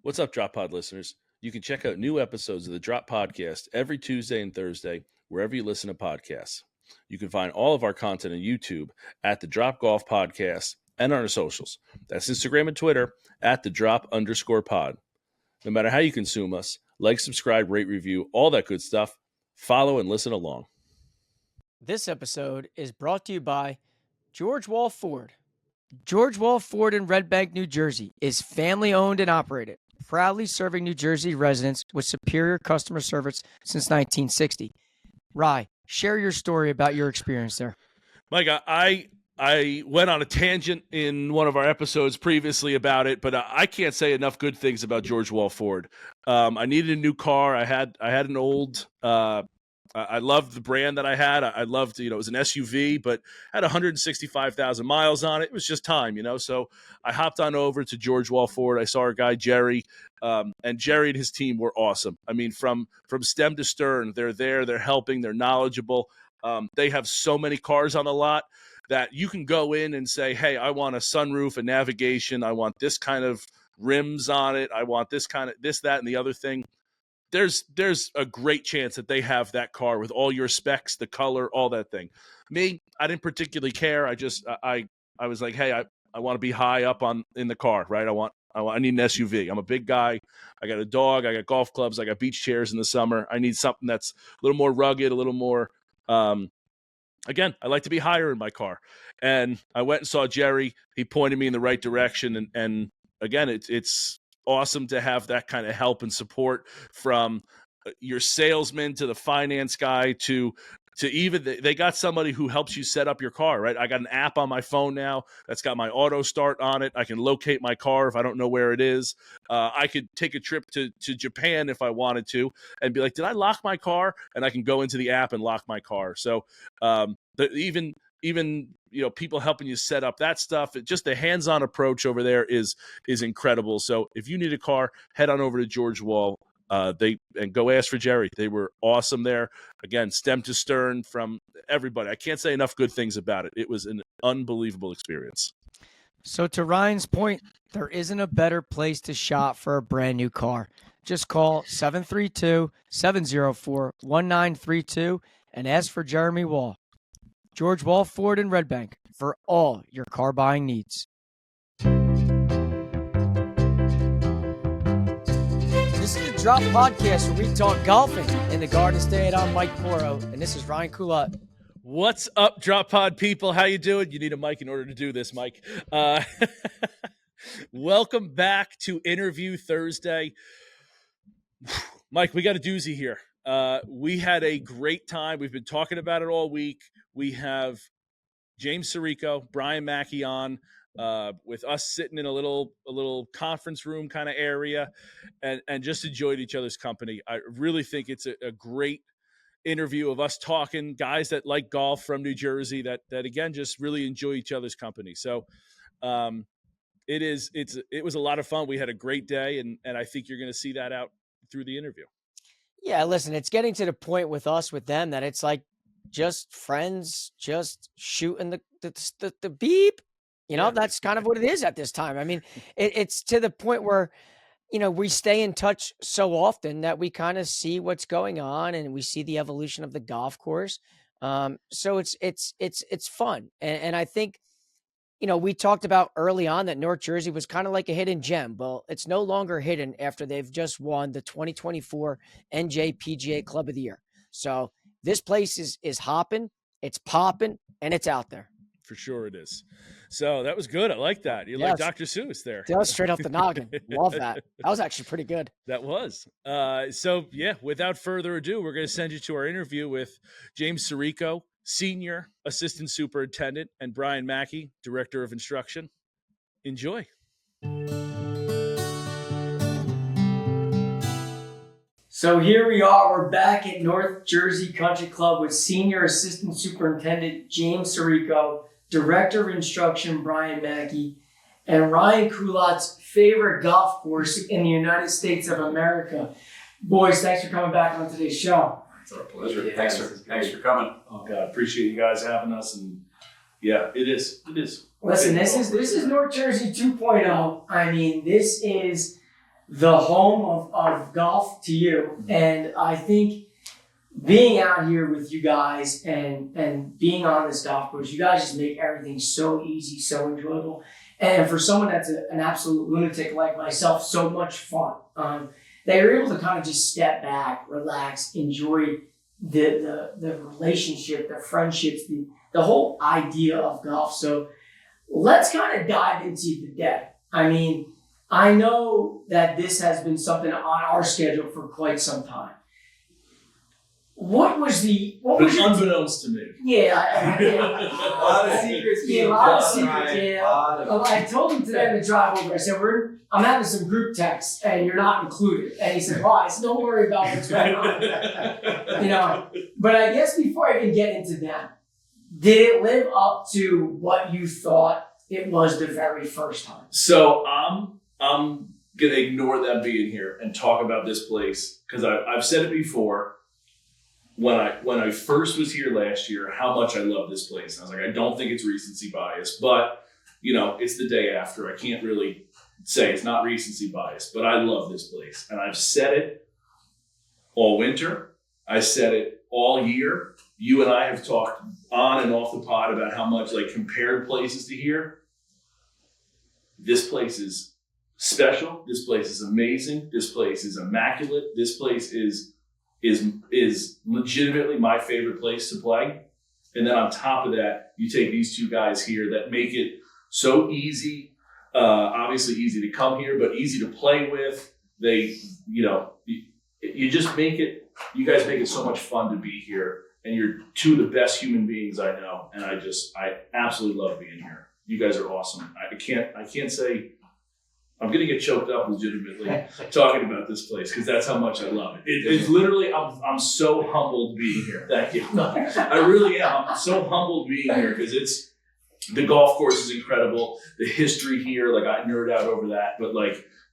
What's up, Drop Pod listeners? You can check out new episodes of the Drop Podcast every Tuesday and Thursday, wherever you listen to podcasts. You can find all of our content on YouTube at the Drop Golf Podcast and on our socials. That's Instagram and Twitter at the Drop_pod. No matter how you consume us, like, subscribe, rate, review, all that good stuff. Follow and listen along. This episode is brought to you by George Wall Ford. George Wall Ford in Red Bank, New Jersey is family owned and operated, proudly serving New Jersey residents with superior customer service since 1960. Rye, share your story about your experience there. Mike, I went on a tangent in one of our episodes previously about it, but I can't say enough good things about George Wall Ford. I needed a new car. I had an old. I loved the brand that I had. I loved, it was an SUV, but had 165,000 miles on it. It was just time, So I hopped on over to George Wall Ford. I saw our guy Jerry, and Jerry and his team were awesome. I mean, from stem to stern, they're there, they're helping, they're knowledgeable. They have so many cars on the lot that you can go in and say, hey, I want a sunroof, a navigation. I want this kind of rims on it. I want this kind of this, that, and the other thing. There's a great chance that they have that car with all your specs, the color, all that thing. Me, I didn't particularly care. I was like, hey, I want to be high up in the car, right? I need an SUV. I'm a big guy. I got a dog. I got golf clubs. I got beach chairs in the summer. I need something that's a little more rugged, a little more. Again, I like to be higher in my car. And I went and saw Jerry. He pointed me in the right direction. And again, it's awesome to have that kind of help and support from your salesman to the finance guy to even they got somebody who helps you set up your car, right? I got an app on my phone now that's got my auto start on it. I can locate my car if I don't know where it is. I could take a trip to Japan if I wanted to and be like, did I lock my car? And I can go into the app and lock my car. So even people helping you set up that stuff, just the hands-on approach over there is incredible. So if you need a car, head on over to George Wall. And go ask for Jerry. They were awesome there. Again, stem to stern from everybody. I can't say enough good things about it. It was an unbelievable experience. So to Ryan's point, there isn't a better place to shop for a brand new car. Just call 732-704-1932 and ask for Jeremy Wall. George Wall Ford in Red Bank for all your car buying needs. This is the Drop Podcast where we talk golfing in the Garden State. I'm Mike Porro, and this is Ryan Coulott. What's up, Drop Pod people? How you doing? You need a mic in order to do this, Mike. Welcome back to Interview Thursday. Mike, we got a doozy here. We had a great time. We've been talking about it all week. We have James Surico, Brian Mackey on. With us sitting in a little conference room kind of area and just enjoyed each other's company. I really think it's a great interview of us talking, guys that like golf from New Jersey that again, just really enjoy each other's company. So it was a lot of fun. We had a great day and I think you're going to see that out through the interview. Yeah, listen, it's getting to the point with us, with them, that it's like just friends, just shooting the beep. That's kind of what it is at this time. I mean, it's to the point where, we stay in touch so often that we kind of see what's going on and we see the evolution of the golf course. So it's fun. And I think, we talked about early on that North Jersey was kind of like a hidden gem. Well, it's no longer hidden after they've just won the 2024 NJPGA Club of the Year. So this place is hopping, it's popping, and it's out there. For sure it is. So that was good. I like that. You like Dr. Seuss there. That was straight off the noggin. Love that. That was actually pretty good. That was. So, without further ado, we're going to send you to our interview with James Surico, Senior Assistant Superintendent, and Brian Mackey, Director of Instruction. Enjoy. So here we are. We're back at North Jersey Country Club with Senior Assistant Superintendent James Surico, Director of Instruction Brian Mackey, and Ryan Coulott's favorite golf course in the United States of America. Boys, thanks for coming back on today's show. It's our pleasure. Yeah, thanks for coming. Oh God, appreciate you guys having us. And yeah, it is. Listen, this is North Jersey 2.0. I mean, this is the home of golf to you. And I think being out here with you guys and being on this golf course, you guys just make everything so easy, so enjoyable. And for someone that's an absolute lunatic like myself, so much fun. That you're able to kind of just step back, relax, enjoy the relationship, the friendships, the whole idea of golf. So let's kind of dive into the day. I mean, I know that this has been something on our schedule for quite some time. What was unbeknownst to me? Yeah, A lot of secrets. Yeah, a lot of secrets. Yeah, I told him today on the drive over. I said, I'm having some group texts, and you're not included. And he said, "Why?" I said, "Don't worry about what's going on." But I guess before I even get into that, did it live up to what you thought it was the very first time? So I'm gonna ignore them being here and talk about this place because I've said it before. When I first was here last year, how much I love this place. I was like, I don't think it's recency bias, but it's the day after. I can't really say it's not recency bias, but I love this place. And I've said it all winter. I said it all year. You and I have talked on and off the pod about how much compared places to here. This place is special. This place is amazing. This place is immaculate. This place is legitimately my favorite place to play. And then on top of that, you take these two guys here that make it so easy, obviously easy to come here, but easy to play with. They, you just make it, you guys make it so much fun to be here. And you're two of the best human beings I know. And I absolutely love being here. You guys are awesome. I can't say, I'm going to get choked up legitimately talking about this place because that's how much I love it. It's literally, I'm so humbled being here. Thank you. I really am. I'm so humbled being here because the golf course is incredible. The history here, I nerd out over that, but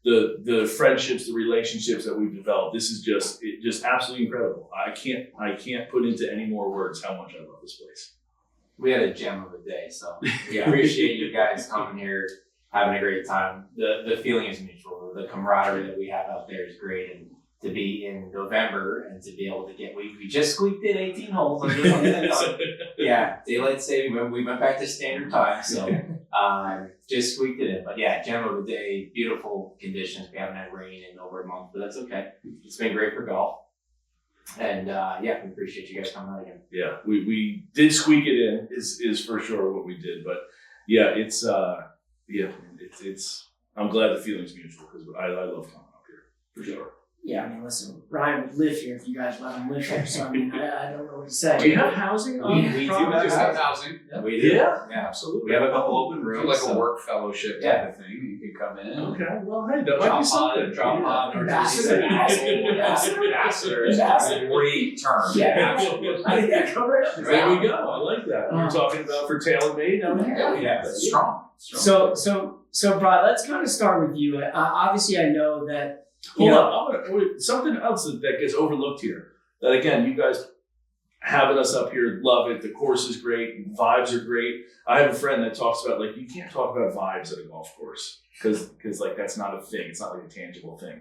the friendships, the relationships that we've developed, this is just absolutely incredible. I can't put into any more words how much I love this place. We had a gem of a day, so we appreciate you guys coming here, having a great time. The feeling is mutual. The camaraderie that we have out there is great, and to be in November and to be able to get, we just squeaked in 18 holes. Yeah, daylight saving. We went back to standard time, so just squeaked it in. But yeah, gem of the day, beautiful conditions. We haven't had rain in over a month, but that's okay. It's been great for golf. And we appreciate you guys coming out again. Yeah, we did squeak it in is for sure what we did. But yeah, it's I'm glad the feeling's mutual because I love coming up here for sure. Yeah, I mean, listen, Ryan would live here if you guys let him live here. So I mean, I don't know what to say. Do you have housing? We do have housing. Yeah. We do. Yeah, absolutely. We have a couple open rooms, a work fellowship type of thing. You can come in. Okay. Well, hey, that might be something. Drop on. Ambassador. Great term. Yeah, absolutely. There we go. I like that. You're talking about for TaylorMade. Yeah, that's strong. So Brian, let's kind of start with you. Obviously, I know that. Hold on. Something else that gets overlooked here. That again, you guys having us up here, love it. The course is great. Vibes are great. I have a friend that talks about you can't talk about vibes at a golf course because that's not a thing. It's not a tangible thing.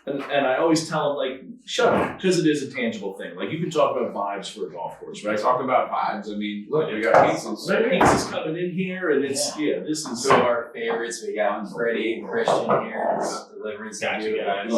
And I always tell them shut up because it is a tangible thing. You can talk about vibes for a golf course, right? Talk about vibes. I mean, look, we got pizzas. Pizza's coming in here, and it's this is two of our favorites. We got Freddie and Christian here. Delivering some new guys.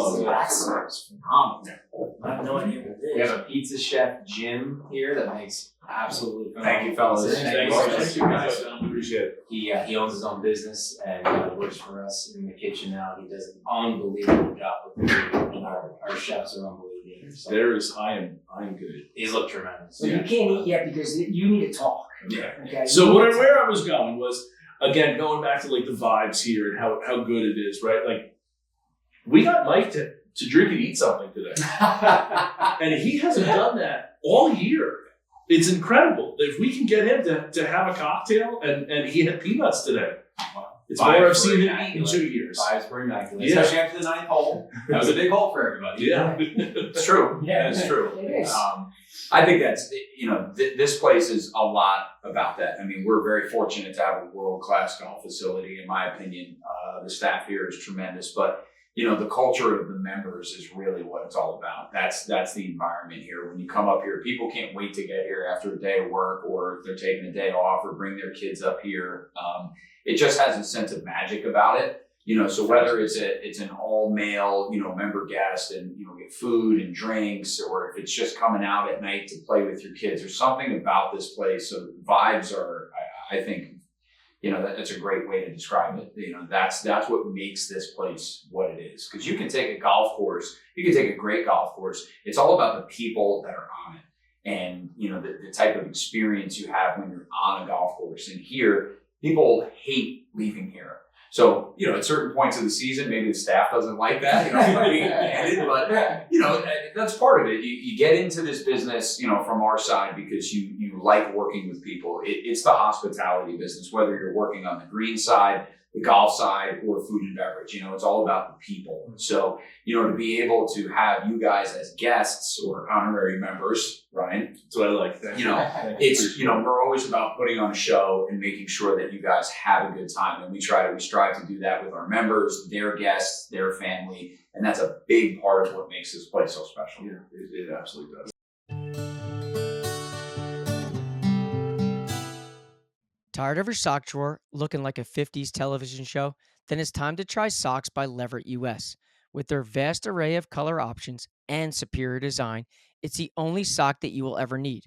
That's phenomenal. I have no idea what it is. We have a pizza chef, Jim, here that makes absolutely phenomenal. Thank you, fellas. Thank you guys. Appreciate it. He owns his own business and works for us in the kitchen now. He does an unbelievable job with the food, and our chefs are unbelievable. So I am good. He's looked tremendous. So you can't eat yet because you need to talk. Yeah. Okay. So where I was going was again going back to the vibes here and how good it is, right? We got Mike to drink and eat something today, and he hasn't done that all year. It's incredible if we can get him to have a cocktail, and he had peanuts today. It's more I've seen him eat in 2 years. Vibes were immaculate, especially after the 9th hole. That was a big hole for everybody. Yeah, it's true. Yeah, it's true. It is. I think that's this place is a lot about that. I mean, we're very fortunate to have a world-class golf facility. In my opinion, the staff here is tremendous, but the culture of the members is really what it's all about. That's the environment here. When you come up here, people can't wait to get here after a day of work, or if they're taking a day off or bring their kids up here. It just has a sense of magic about it. So whether it's an all male, member guest and, get food and drinks, or if it's just coming out at night to play with your kids, there's something about this place. So vibes are, I think, that's a great way to describe it. That's what makes this place what it is. Because you can take a golf course, you can take a great golf course. It's all about the people that are on it, and the type of experience you have when you're on a golf course. And here, people hate leaving here. So, at certain points of the season, maybe the staff doesn't like that, but that's part of it. You get into this business, from our side because you like working with people. It's the hospitality business, whether you're working on the green side, the golf side, or food and beverage. It's all about the people. So, to be able to have you guys as guests or honorary members, Ryan, That's what I like. it's, we're always about putting on a show and making sure that you guys have a good time. And we strive to do that with our members, their guests, their family. And that's a big part of what makes this place so special. Yeah, it absolutely does. Tired of your sock drawer looking like a 50s television show? Then it's time to try socks by Leverett US. With their vast array of color options and superior design, it's the only sock that you will ever need.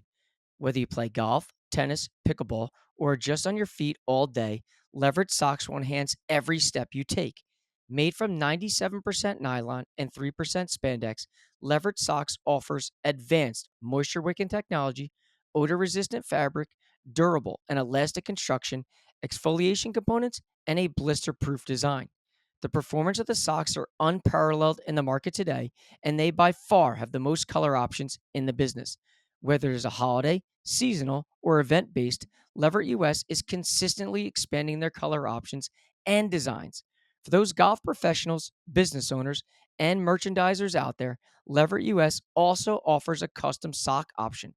Whether you play golf, tennis, pickleball, or are just on your feet all day, Leverett socks will enhance every step you take. Made from 97% nylon and 3% spandex, Leverett socks offers advanced moisture-wicking technology, odor-resistant fabric, durable and elastic construction, exfoliation components, and a blister-proof design. The performance of the socks are unparalleled in the market today, and they by far have the most color options in the business. Whether it is a holiday, seasonal, or event-based, Leverett US is consistently expanding their color options and designs. For those golf professionals, business owners, and merchandisers out there, Leverett US also offers a custom sock option.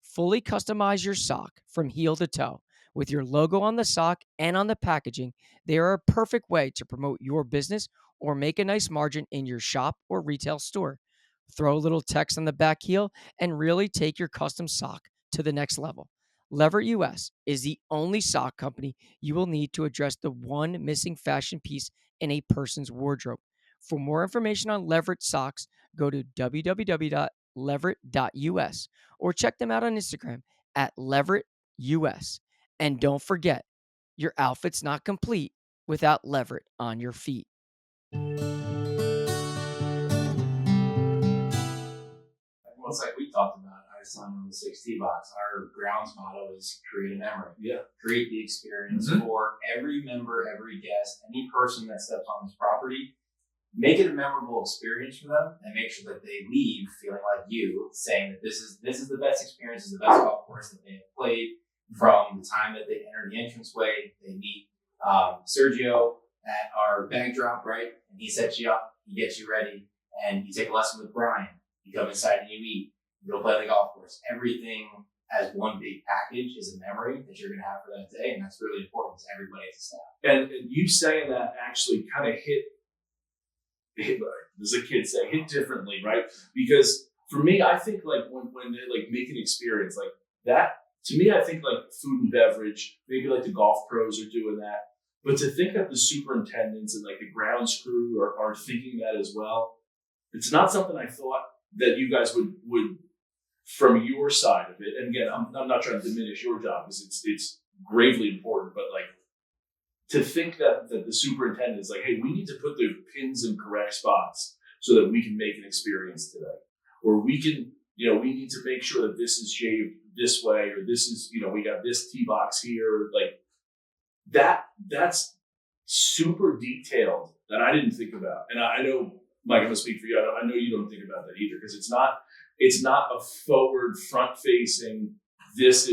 Fully customize your sock from heel to toe. With your logo on the sock and on the packaging, they are a perfect way to promote your business or make a nice margin in your shop or retail store. Throw a little text on the back heel and really take your custom sock to the next level. Leverett US is the only sock company you will need to address the one missing fashion piece in a person's wardrobe. For more information on Leverett socks, go to www.leverett.us or check them out on Instagram at LeverettUS. And don't forget, your outfit's not complete without Leverett on your feet. Well, it's like we talked about. I was telling you on the 6T box, our grounds motto is create a memory. Yeah. Create the experience for every member, every guest, any person that steps on this property. Make it a memorable experience for them, and make sure that they leave feeling like you, saying that this is the best experience, this is the best golf course that they have played. From the time that they enter the entranceway, they meet Sergio at our bag drop, right? And he sets you up, he gets you ready, and you take a lesson with Brian. You come inside and you eat, you go play the golf course. Everything as one big package is a memory that you're going to have for that day, and that's really important to everybody as a staff. And you saying that actually kind of hit, as a kid say, hit differently, right? Because for me, I think like when they like make an experience like that, to me, I think like food and beverage, maybe like the golf pros are doing that. But to think that the superintendents and like the grounds crew are thinking that as well, it's not something I thought that you guys would from your side of it. And again, I'm not trying to diminish your job because it's gravely important, but like to think that the superintendent is like, hey, we need to put the pins in correct spots so that we can make an experience today, or we can, we need to make sure that this is shaved this way, or this is, we got this tee box here, like that's super detailed that I didn't think about. And I know, Mike, I'm gonna speak for you. I know you don't think about that either, because it's not a forward, front facing. These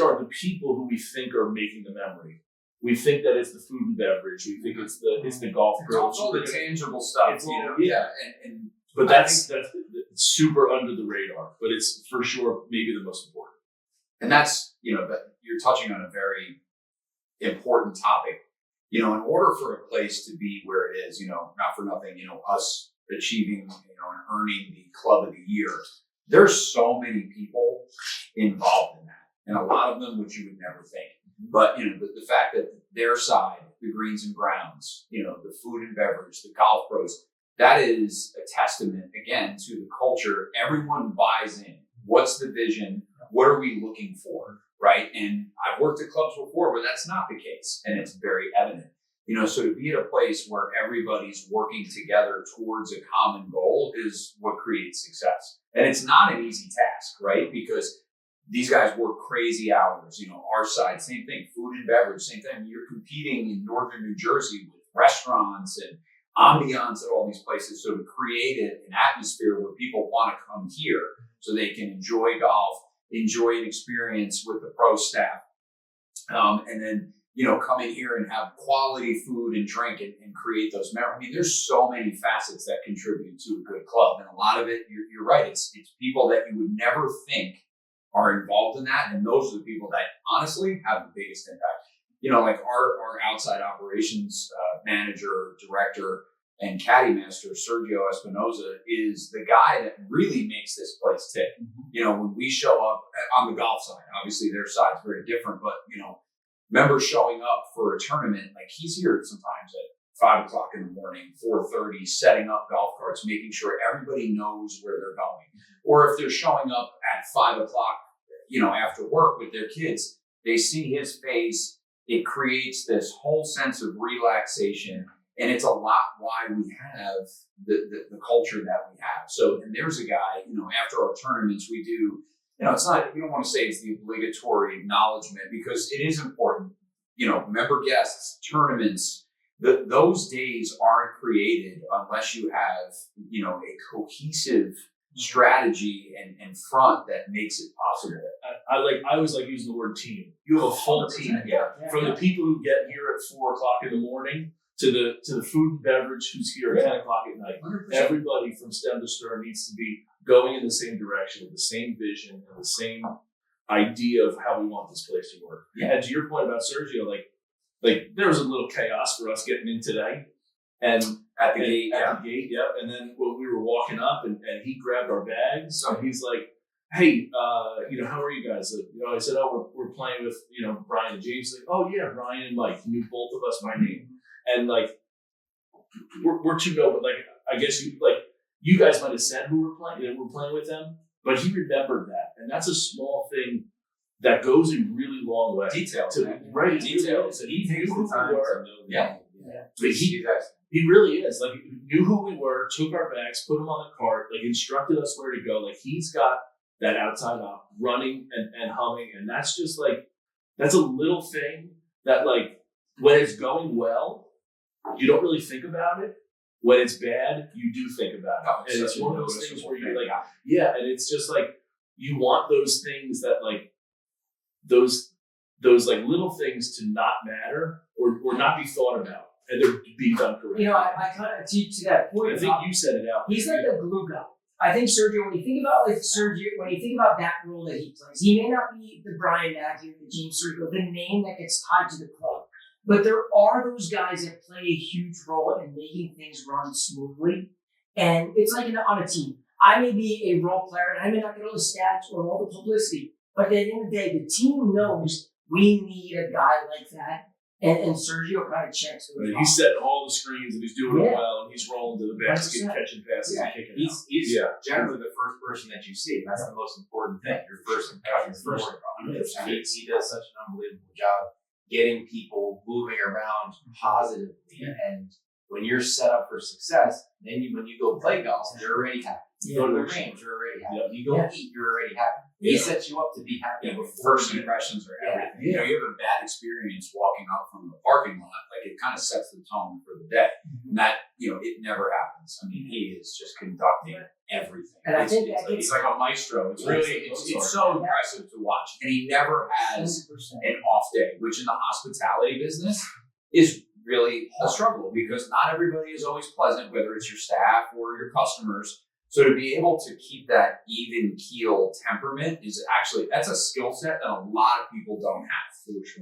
are the people who we think are making the memory. We think that it's the food and beverage. We think it's the golf pros. It's all the tangible stuff, Yeah. But that's super under the radar, but it's for sure maybe the most important. And that's, but you're touching on a very important topic. in order for a place to be where it is, not for nothing, us achieving, and earning the club of the year, there's so many people involved in that. And a lot of them, which you would never think. But, the fact that their side, the greens and browns, the food and beverage, the golf pros, that is a testament, again, to the culture. Everyone buys in. What's the vision? What are we looking for? Right? And I've worked at clubs before where that's not the case. And it's very evident. So to be at a place where everybody's working together towards a common goal is what creates success. And it's not an easy task, right? Because these guys work crazy hours. Our side, same thing, food and beverage, same thing. You're competing in northern New Jersey with restaurants and ambiance at all these places. So to create an atmosphere where people want to come here so they can enjoy golf, enjoy an experience with the pro staff, and then, come in here and have quality food and drink and create those memories. I mean, there's so many facets that contribute to a good club. And a lot of it, you're right, it's people that you would never think are involved in that. And those are the people that honestly have the biggest impact. Like our outside operations manager, director, and caddy master, Sergio Espinoza, is the guy that really makes this place tick. When we show up on the golf side, obviously their side's very different, but, members showing up for a tournament, like he's here sometimes at 5:00 in the morning, 4:30, setting up golf carts, making sure everybody knows where they're going. Or if they're showing up at 5:00, after work with their kids, they see his face. It creates this whole sense of relaxation. And it's a lot why we have the culture that we have. So, and there's a guy, after our tournaments, we do, it's not, we don't want to say it's the obligatory acknowledgement because it is important. Member guests, tournaments, those days aren't created unless you have, a cohesive strategy and front that makes it possible. I always like using the word team. You have a full team. From the people who get here at 4:00 in the morning to the food and beverage who's here at 10:00 at night. 100%. Everybody from stem to stern needs to be going in the same direction with the same vision and the same idea of how we want this place to work. Yeah. And to your point about Sergio, like there was a little chaos for us getting in today. And At the gate, And then when we were walking up and he grabbed our bags and he's like, hey, how are you guys? Like, I said, oh, we're playing with, Brian and James. Like, oh yeah, Brian and Mike. He knew both of us by name. And like, we're too know, but like, I guess you guys might have said who we're playing with them, but he remembered that. And that's a small thing that goes a really long way. Details, right? Details. And he knew who we were. Yeah. But he really is. Like, he knew who we were, took our bags, put them on the cart, like instructed us where to go. Like, he's got that outside op running and humming. And that's just like, that's a little thing that like, when it's going well, you don't really think about it. When it's bad, you do think about it. And it's one of those things where you're like, and it's just like, you want those things that like, those like little things to not matter or not be thought about and they're being done correctly. I kind of to that point. I think you said it out. He's like a glue guy. I think Sergio, when you think about that role that he plays, he may not be the Brian Mackey or the James Surico, the name that gets tied to the club. But there are those guys that play a huge role in making things run smoothly. And it's like on a team. I may be a role player and I may not get all the stats or all the publicity. But at the end of the day, the team knows we need a guy like that. And Sergio kind of checks those boxes. He's setting all the screens and he's doing it well and he's rolling to the basket, catching passes and kicking out. He's generally the first person that you see. That's the most important thing. Your first impression. He does such an unbelievable job getting people moving around positively. And when you're set up for success, then when you go play golf, you're already happy. You go to the range, you're already happy. You go eat, you're already happy. He sets you up to be happy. First impressions are everything. You have a bad experience walking up from the parking lot, like it kind of sets the tone for the day. And that, it never happens. I mean, he is just conducting everything. And I think he's like a maestro. It's really, it's so impressive to watch. And he never has 100%. An off day, which in the hospitality business is really a struggle because not everybody is always pleasant, whether it's your staff or your customers. So to be able to keep that even keel temperament is actually, that's a skill set that a lot of people don't have.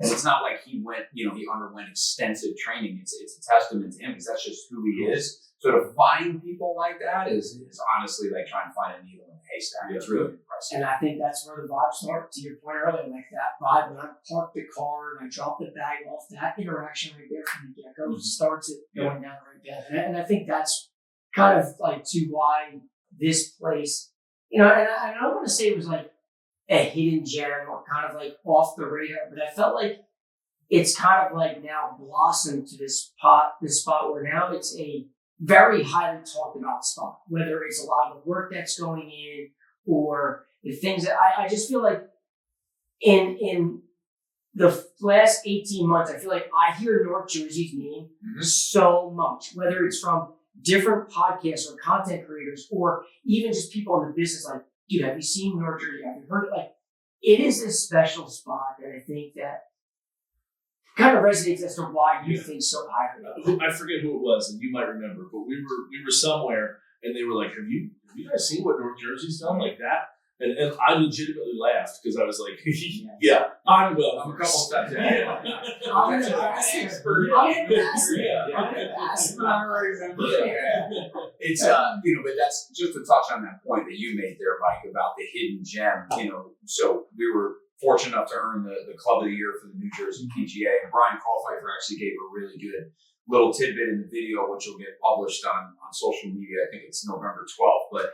And it's not like he went, he underwent extensive training. It's a testament to him because that's just who he is. So to find people like that is honestly like trying to find a needle in a haystack. It's really impressive. And I think that's where the vibe starts. To your point earlier, like that vibe when I park the car and I drop the bag off, that interaction right there from the get-go starts it going down the right path. And I think that's kind of like to why this place, and I don't want to say it was like a hidden gem or kind of like off the radar, but I felt like it's kind of like now blossomed to this spot where now it's a very highly talked about spot, whether it's a lot of the work that's going in or the things that I just feel like in the last 18 months, I feel like I hear North Jersey's name so much, whether it's from different podcasts or content creators or even just people in the business. Like, dude, have you seen North Jersey? Have you heard it? Like, it is a special spot that I think that kind of resonates as to why you think so highly of it. I forget who it was, and you might remember, but we were somewhere, and they were like, "Have you guys seen what North Jersey's done like that?" And I legitimately laughed because I was like, "Yeah, I'm well. I'm a couple steps ahead." I'm an ambassador. I remember. It's but that's just to touch on that point that you made there, Mike, about the hidden gem. So we were fortunate enough to earn the Club of the Year for the New Jersey PGA, and Brian Crawford actually gave a really good little tidbit in the video, which will get published on social media. I think it's November 12th, but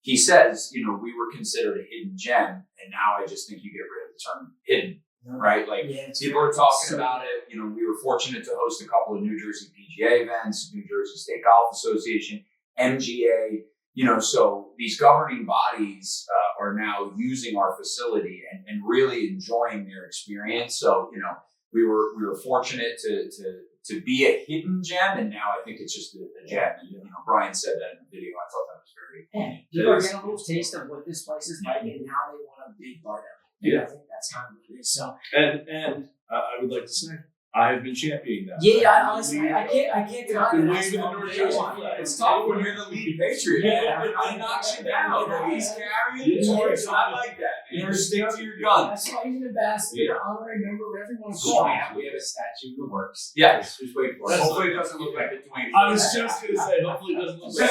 he says, we were considered a hidden gem, and now I just think you get rid of the term hidden, right? Like, people are talking about it. We were fortunate to host a couple of New Jersey PGA events, New Jersey State Golf Association, MGA, so these governing bodies are now using our facility and really enjoying their experience. So, we were fortunate to be a hidden gem, and now I think it's just a gem. And, Brian said that in the video. I thought that was very people are getting a little taste of what this place is like, and now they want a big bite of it. Yeah. I think that's kind of what it is. So, and I would like to say, I have been championing that. I honestly, I can't deny Been that. waving the North Jersey flag. It's tough when you're the lead patriot. I knocks you down. He's carrying the torch. I like that. You stick to your guns. That's why he's an ambassador, honorary member of everyone's We have a statue in the works. Yeah. Just wait for it. Hopefully it doesn't look like the Dwayne. I was just going to say, hopefully it doesn't look like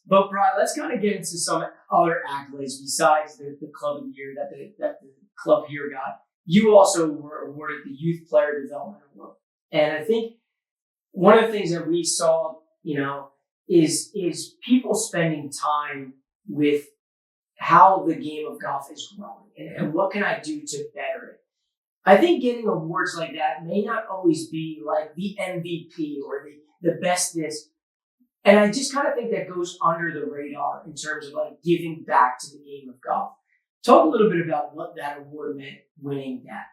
But Brian, let's kind of get into some other accolades besides the Club of the Year that the club here got. You also were awarded the Youth Player Development Award, and I think one of the things that we saw, is people spending time with how the game of golf is growing and what can I do to better it. I think getting awards like that may not always be like the MVP or the best this. And I just kind of think that goes under the radar in terms of like giving back to the game of golf. Talk a little bit about what that award meant, winning that.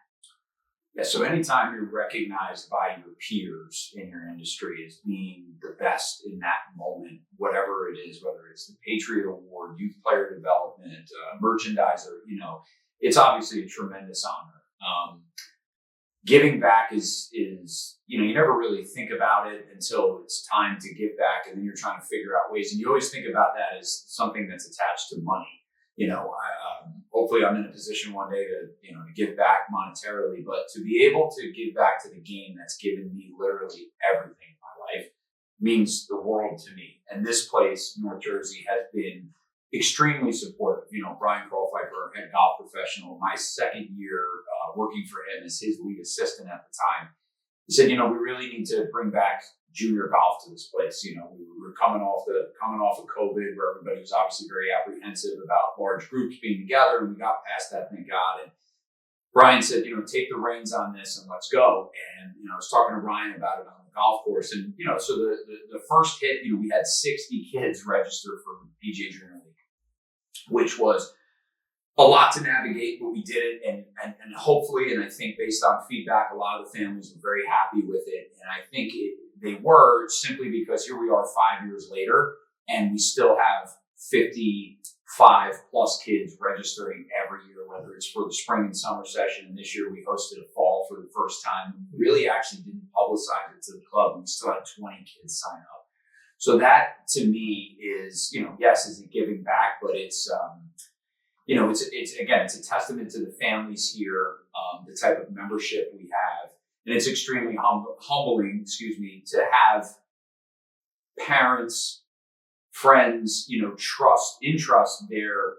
Yeah, so anytime you're recognized by your peers in your industry as being the best in that moment, whatever it is, whether it's the Patriot Award, Youth Player Development, Merchandiser, it's obviously a tremendous honor. Giving back is you never really think about it until it's time to give back, and then you're trying to figure out ways. And you always think about that as something that's attached to money. Hopefully I'm in a position one day to give back monetarily, but to be able to give back to the game that's given me literally everything in my life means the world to me. And this place, North Jersey, has been extremely supportive. Brian Crawford, head golf professional, my second year working for him as his lead assistant at the time, he said, we really need to bring back junior golf to this place. We were coming off of COVID, where everybody was obviously very apprehensive about large groups being together, and we got past that, thank God. And Brian said, take the reins on this and let's go. And I was talking to Ryan about it on the golf course, and so the first hit, we had 60 kids register for the PGA Junior League, which was a lot to navigate, but we did it, and hopefully, and I think based on feedback, a lot of the families were very happy with it, and I think they were, simply because here we are 5 years later, and we still have 55 plus kids registering every year, whether it's for the spring and summer session. And this year we hosted a fall for the first time. We really actually didn't publicize it to the club. We still had 20 kids sign up. So that to me is, yes, is it giving back, but it's, it's a testament to the families here, the type of membership we have. And it's extremely humbling, to have parents, friends, entrust their,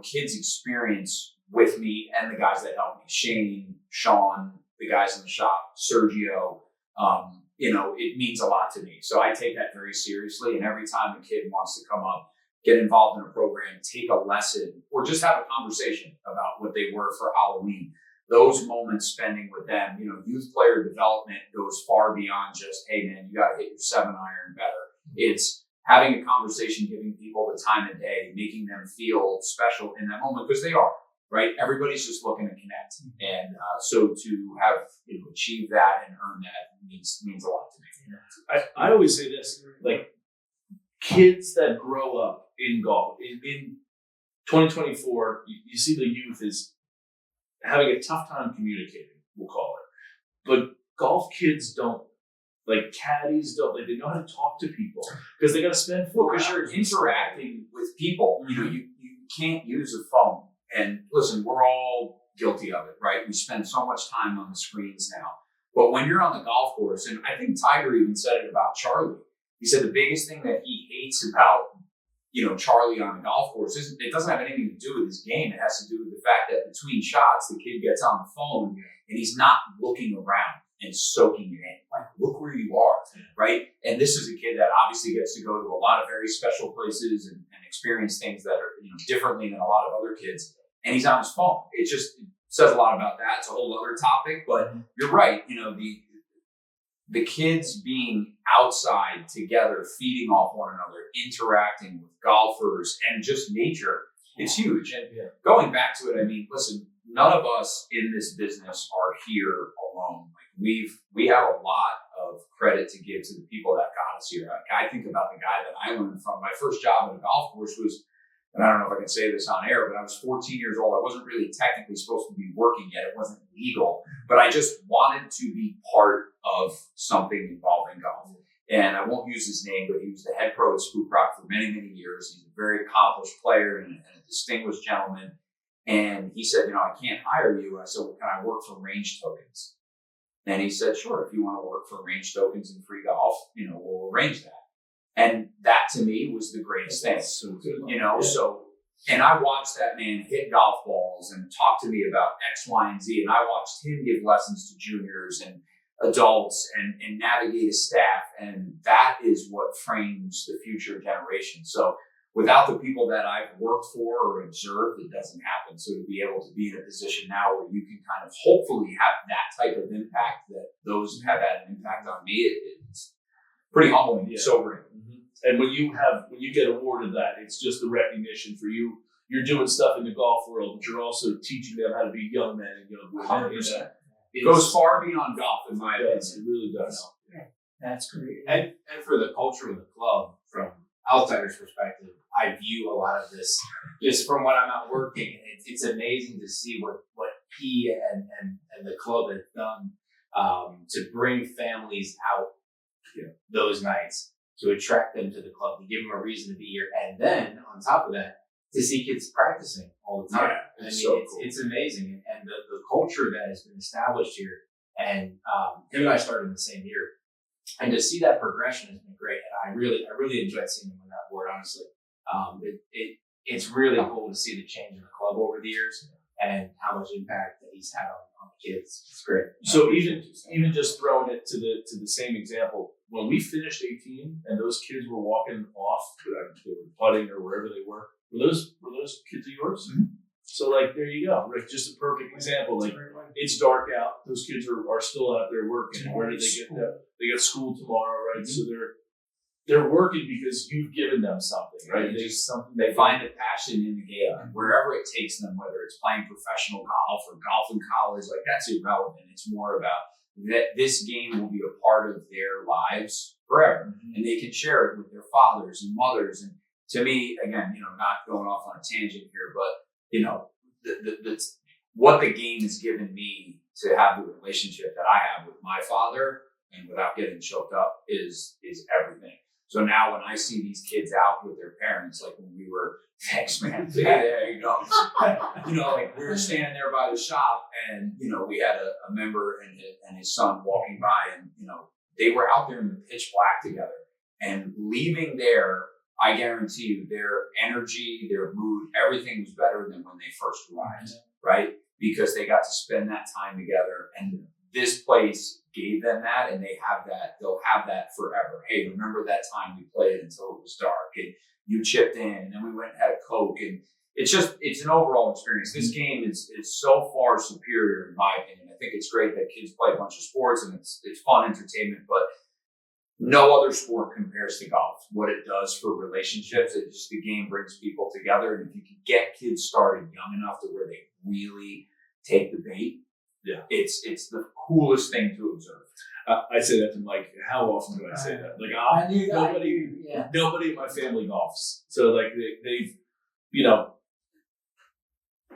kids' experience with me and the guys that help me. Shane, Sean, the guys in the shop, Sergio, it means a lot to me. So I take that very seriously. And every time a kid wants to come up, get involved in a program, take a lesson, or just have a conversation about what they were for Halloween, those moments spending with them, youth player development goes far beyond just, hey man, you got to hit your 7-iron better. It's having a conversation, giving people the time of day, making them feel special in that moment, because they are, right? Everybody's just looking to connect. And so to have, achieve that and earn that means a lot to me. I always say this, like, kids that grow up in golf, in 2024, you see the youth is having a tough time communicating, we'll call it. But golf kids don't, like caddies don't, like they know how to talk to people because they got to spend 4 Because hours. you're interacting with people. You can't use a phone. And listen, we're all guilty of it, right? We spend so much time on the screens now. But when you're on the golf course, and I think Tiger even said it about Charlie. He said the biggest thing that he hates about, Charlie on the golf course isn't, it doesn't have anything to do with his game. It has to do with the fact that between shots, the kid gets on the phone and he's not looking around and soaking it in. Like, look where you are, right? And this is a kid that obviously gets to go to a lot of very special places and experience things that are, differently than a lot of other kids. And he's on his phone. It says a lot about that. It's a whole other topic, but you're right. The kids being outside together, feeding off one another, interacting with golfers and just nature, it's huge. And going back to it, I mean, listen, none of us in this business are here alone. Like we have a lot of credit to give to the people that got us here. Like, I think about the guy that I learned from. My first job at a golf course was, and I don't know if I can say this on air, but I was 14 years old. I wasn't really technically supposed to be working yet. It wasn't legal, but I just wanted to be part of something involving golf. And I won't use his name, but he was the head pro at Spook Rock for many, many years. He's a very accomplished player and a distinguished gentleman. And he said, I can't hire you. I said, well, can I work for range tokens? And he said, sure, if you want to work for range tokens and free golf, we'll arrange that. And that to me was the greatest thing, so, and I watched that man hit golf balls and talk to me about X, Y, and Z. And I watched him give lessons to juniors and adults and navigate a staff. And that is what frames the future generation. So without the people that I've worked for or observed, it doesn't happen. So to be able to be in a position now where you can kind of hopefully have that type of impact that those have had an impact on me, it's pretty humbling, sobering. And when you get awarded that, it's just the recognition for you. You're doing stuff in the golf world, but you're also teaching them how to be young men and young women. 100%. It goes far beyond golf, in my opinion. It really does. That's great. And for the culture of the club, from outsiders' perspective, I view a lot of this just from when I'm out working. It's amazing to see what he and the club has done to bring families out those nights, to attract them to the club, to give them a reason to be here. And then on top of that, to see kids practicing all the time. Yeah, I mean, so cool. it's amazing. And the culture that has been established here, and him and I started in the same year. And to see that progression has been great. And I really enjoyed seeing him on that board, honestly. It's really cool to see the change in the club over the years and how much impact that he's had on the kids. It's great. So even just throwing it to the same example, when we finished 18 and those kids were walking off, they were putting or wherever they were those kids of yours? Mm-hmm. So like, there you go, Rick. Just a perfect example. Like, it's dark out. Those kids are still out there working. Where did they get that? They got school tomorrow, right? Mm-hmm. So they're working because you've given them something, right? They find a passion in the game, wherever it takes them, whether it's playing professional golf or golf in college. Like, that's irrelevant. It's more about that this game will be a part of their lives forever, and they can share it with their fathers and mothers. And to me, again, not going off on a tangent here, but what the game has given me to have the relationship that I have with my father, and without getting choked up, is everything. So now when I see these kids out with their parents, like when we were, thanks man, there you go. Like we were standing there by the shop and, we had a member and his son walking by and, they were out there in the pitch black together and leaving there. I guarantee you their energy, their mood, everything was better than when they first arrived, right? Because they got to spend that time together and this place gave them that and they'll have that forever. Hey, remember that time we played until it was dark and you chipped in and then we went and had a Coke and it's an overall experience. This game is so far superior in my opinion. I think it's great that kids play a bunch of sports and it's fun entertainment, but no other sport compares to golf. What it does for relationships, the game brings people together. And if you can get kids started young enough to where they really take the bait, it's the coolest thing to observe. I say that to Mike. How often do I say that? Like, nobody in my family golfs. So like they've,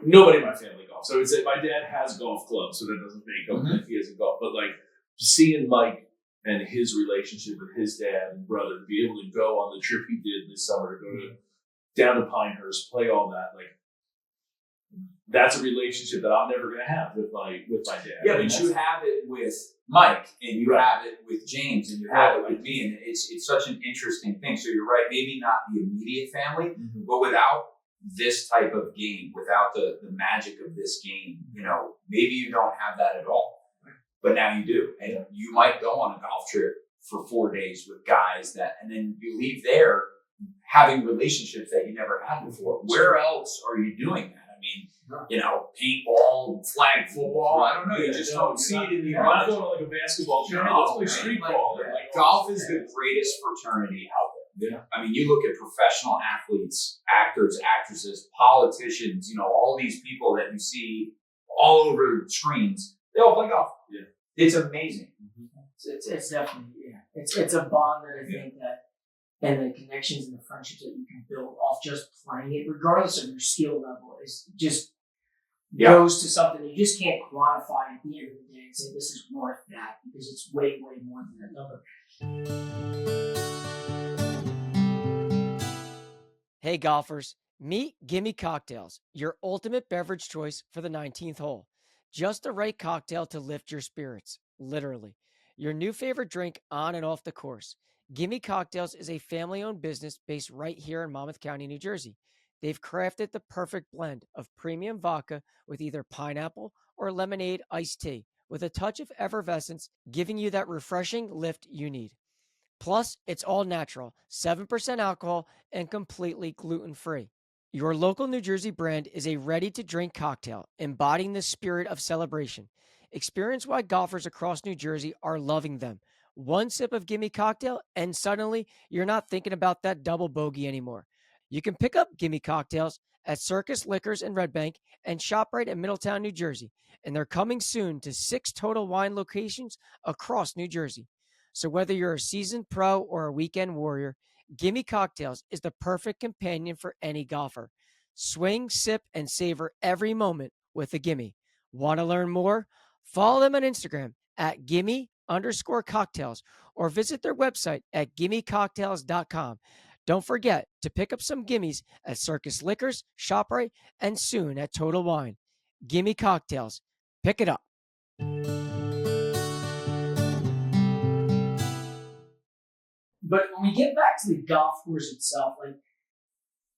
nobody in my family golfs. So I would say my dad has golf clubs, so that doesn't make him if he hasn't golf. But like seeing Mike and his relationship with his dad and brother, to be able to go on the trip he did this summer, to go down to Pinehurst, play all that, like that's a relationship that I'm never going to have with my dad. Yeah, but you have it with Mike, and you have it with James, and you have it with me, and it's such an interesting thing. So you're right, maybe not the immediate family, but without this type of game, without the magic of this game, maybe you don't have that at all. But now you do. And you might go on a golf trip for 4 days with guys and then you leave there having relationships that you never had before. Where else are you doing that? I mean, paintball, flag football. I don't know. You just don't see it in the I'm going on like a basketball tournament. Let's play street ball. Golf is the greatest fraternity out there. Yeah. I mean, you look at professional athletes, actors, actresses, politicians, all these people that you see all over screens, they all play golf. Yeah. It's amazing. It's definitely, it's a bond that I think that, and the connections and the friendships that you can build off just playing it, regardless of your skill level, is just goes to something you just can't quantify at the end of the day and say this is worth that because it's way, way more than that number. Hey golfers, meet Gimme Cocktails, your ultimate beverage choice for the 19th hole. Just the right cocktail to lift your spirits, literally. Your new favorite drink on and off the course. Gimme Cocktails is a family-owned business based right here in Monmouth County, New Jersey. They've crafted the perfect blend of premium vodka with either pineapple or lemonade iced tea with a touch of effervescence, giving you that refreshing lift you need. Plus, it's all natural, 7% alcohol, and completely gluten-free. Your local New Jersey brand is a ready-to-drink cocktail, embodying the spirit of celebration. Experience why golfers across New Jersey are loving them. One sip of Gimme Cocktail, and suddenly you're not thinking about that double bogey anymore. You can pick up Gimme Cocktails at Circus Liquors in Red Bank and ShopRite in Middletown, New Jersey. And they're coming soon to 6 Total Wine locations across New Jersey. So whether you're a seasoned pro or a weekend warrior, Gimme Cocktails is the perfect companion for any golfer. Swing, sip, and savor every moment with a Gimme. Want to learn more? Follow them on Instagram at gimme_cocktails or visit their website at gimmecocktails.com. Don't forget to pick up some Gimmies at Circus Liquors, ShopRite, and soon at Total Wine. Gimme Cocktails. Pick it up. But when we get back to the golf course itself, like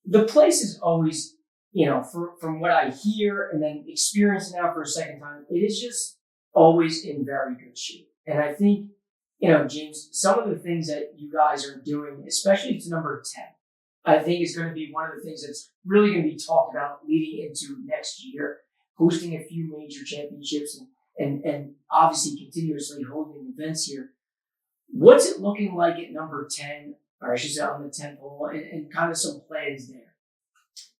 the place is always, from what I hear and then experience now for a second time, it is just always in very good shape. And I think, James, some of the things that you guys are doing, especially to number 10, I think is going to be one of the things that's really going to be talked about leading into next year, hosting a few major championships and obviously continuously holding events here. What's it looking like at number 10, or I should say on the 10th hole, and kind of some plans there?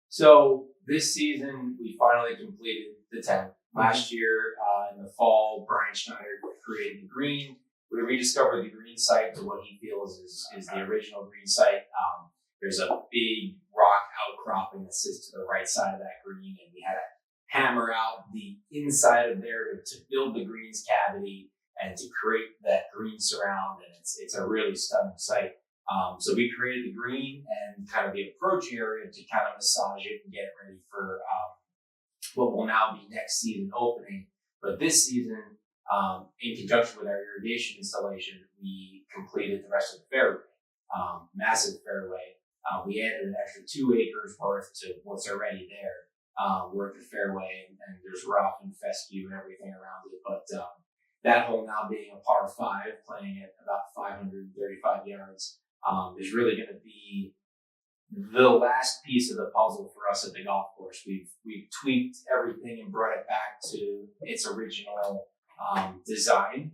So this season, we finally completed the 10th. Last year, in the fall, Brian Schneider created the green. We rediscovered the green site to what he feels is the original green site. There's a big rock outcropping that sits to the right side of that green, and we had to hammer out the inside of there to build the greens cavity and to create that green surround, and it's a really stunning site. So we created the green and kind of the approach area to kind of massage it and get it ready for what will now be next season opening. But this season, in conjunction with our irrigation installation, we completed the rest of the fairway, massive fairway. We added an extra 2 acres worth to what's already there, worth of fairway, and there's rough and fescue and everything around it. But that hole now being a par 5, playing at about 535 yards, is really going to be the last piece of the puzzle for us at the golf course. We've tweaked everything and brought it back to its original design,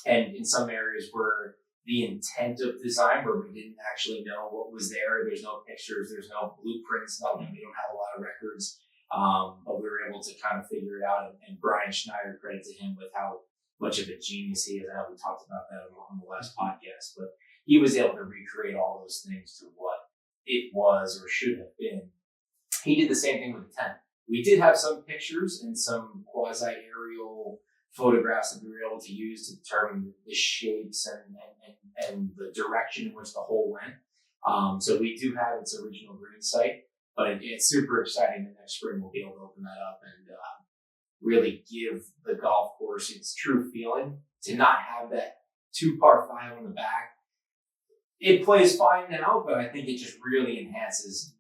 and in some areas where the intent of design, where we didn't actually know what was there. There's no pictures, there's no blueprints, nothing. We don't have a lot of records, but we were able to kind of figure it out. And Brian Schneider, credit to him with how much of a genius he is. I know we talked about that on the last podcast, but he was able to recreate all those things to what it was or should have been. He did the same thing with the tent. We did have some pictures and some quasi-aerial photographs that we were able to use to determine the shapes and the direction in which the hole went. So we do have its original green site, but it's super exciting that next spring we'll be able to open that up and really give the golf course its true feeling. To not have that 2 par 5 on the back, it plays fine now, but I think it just really enhances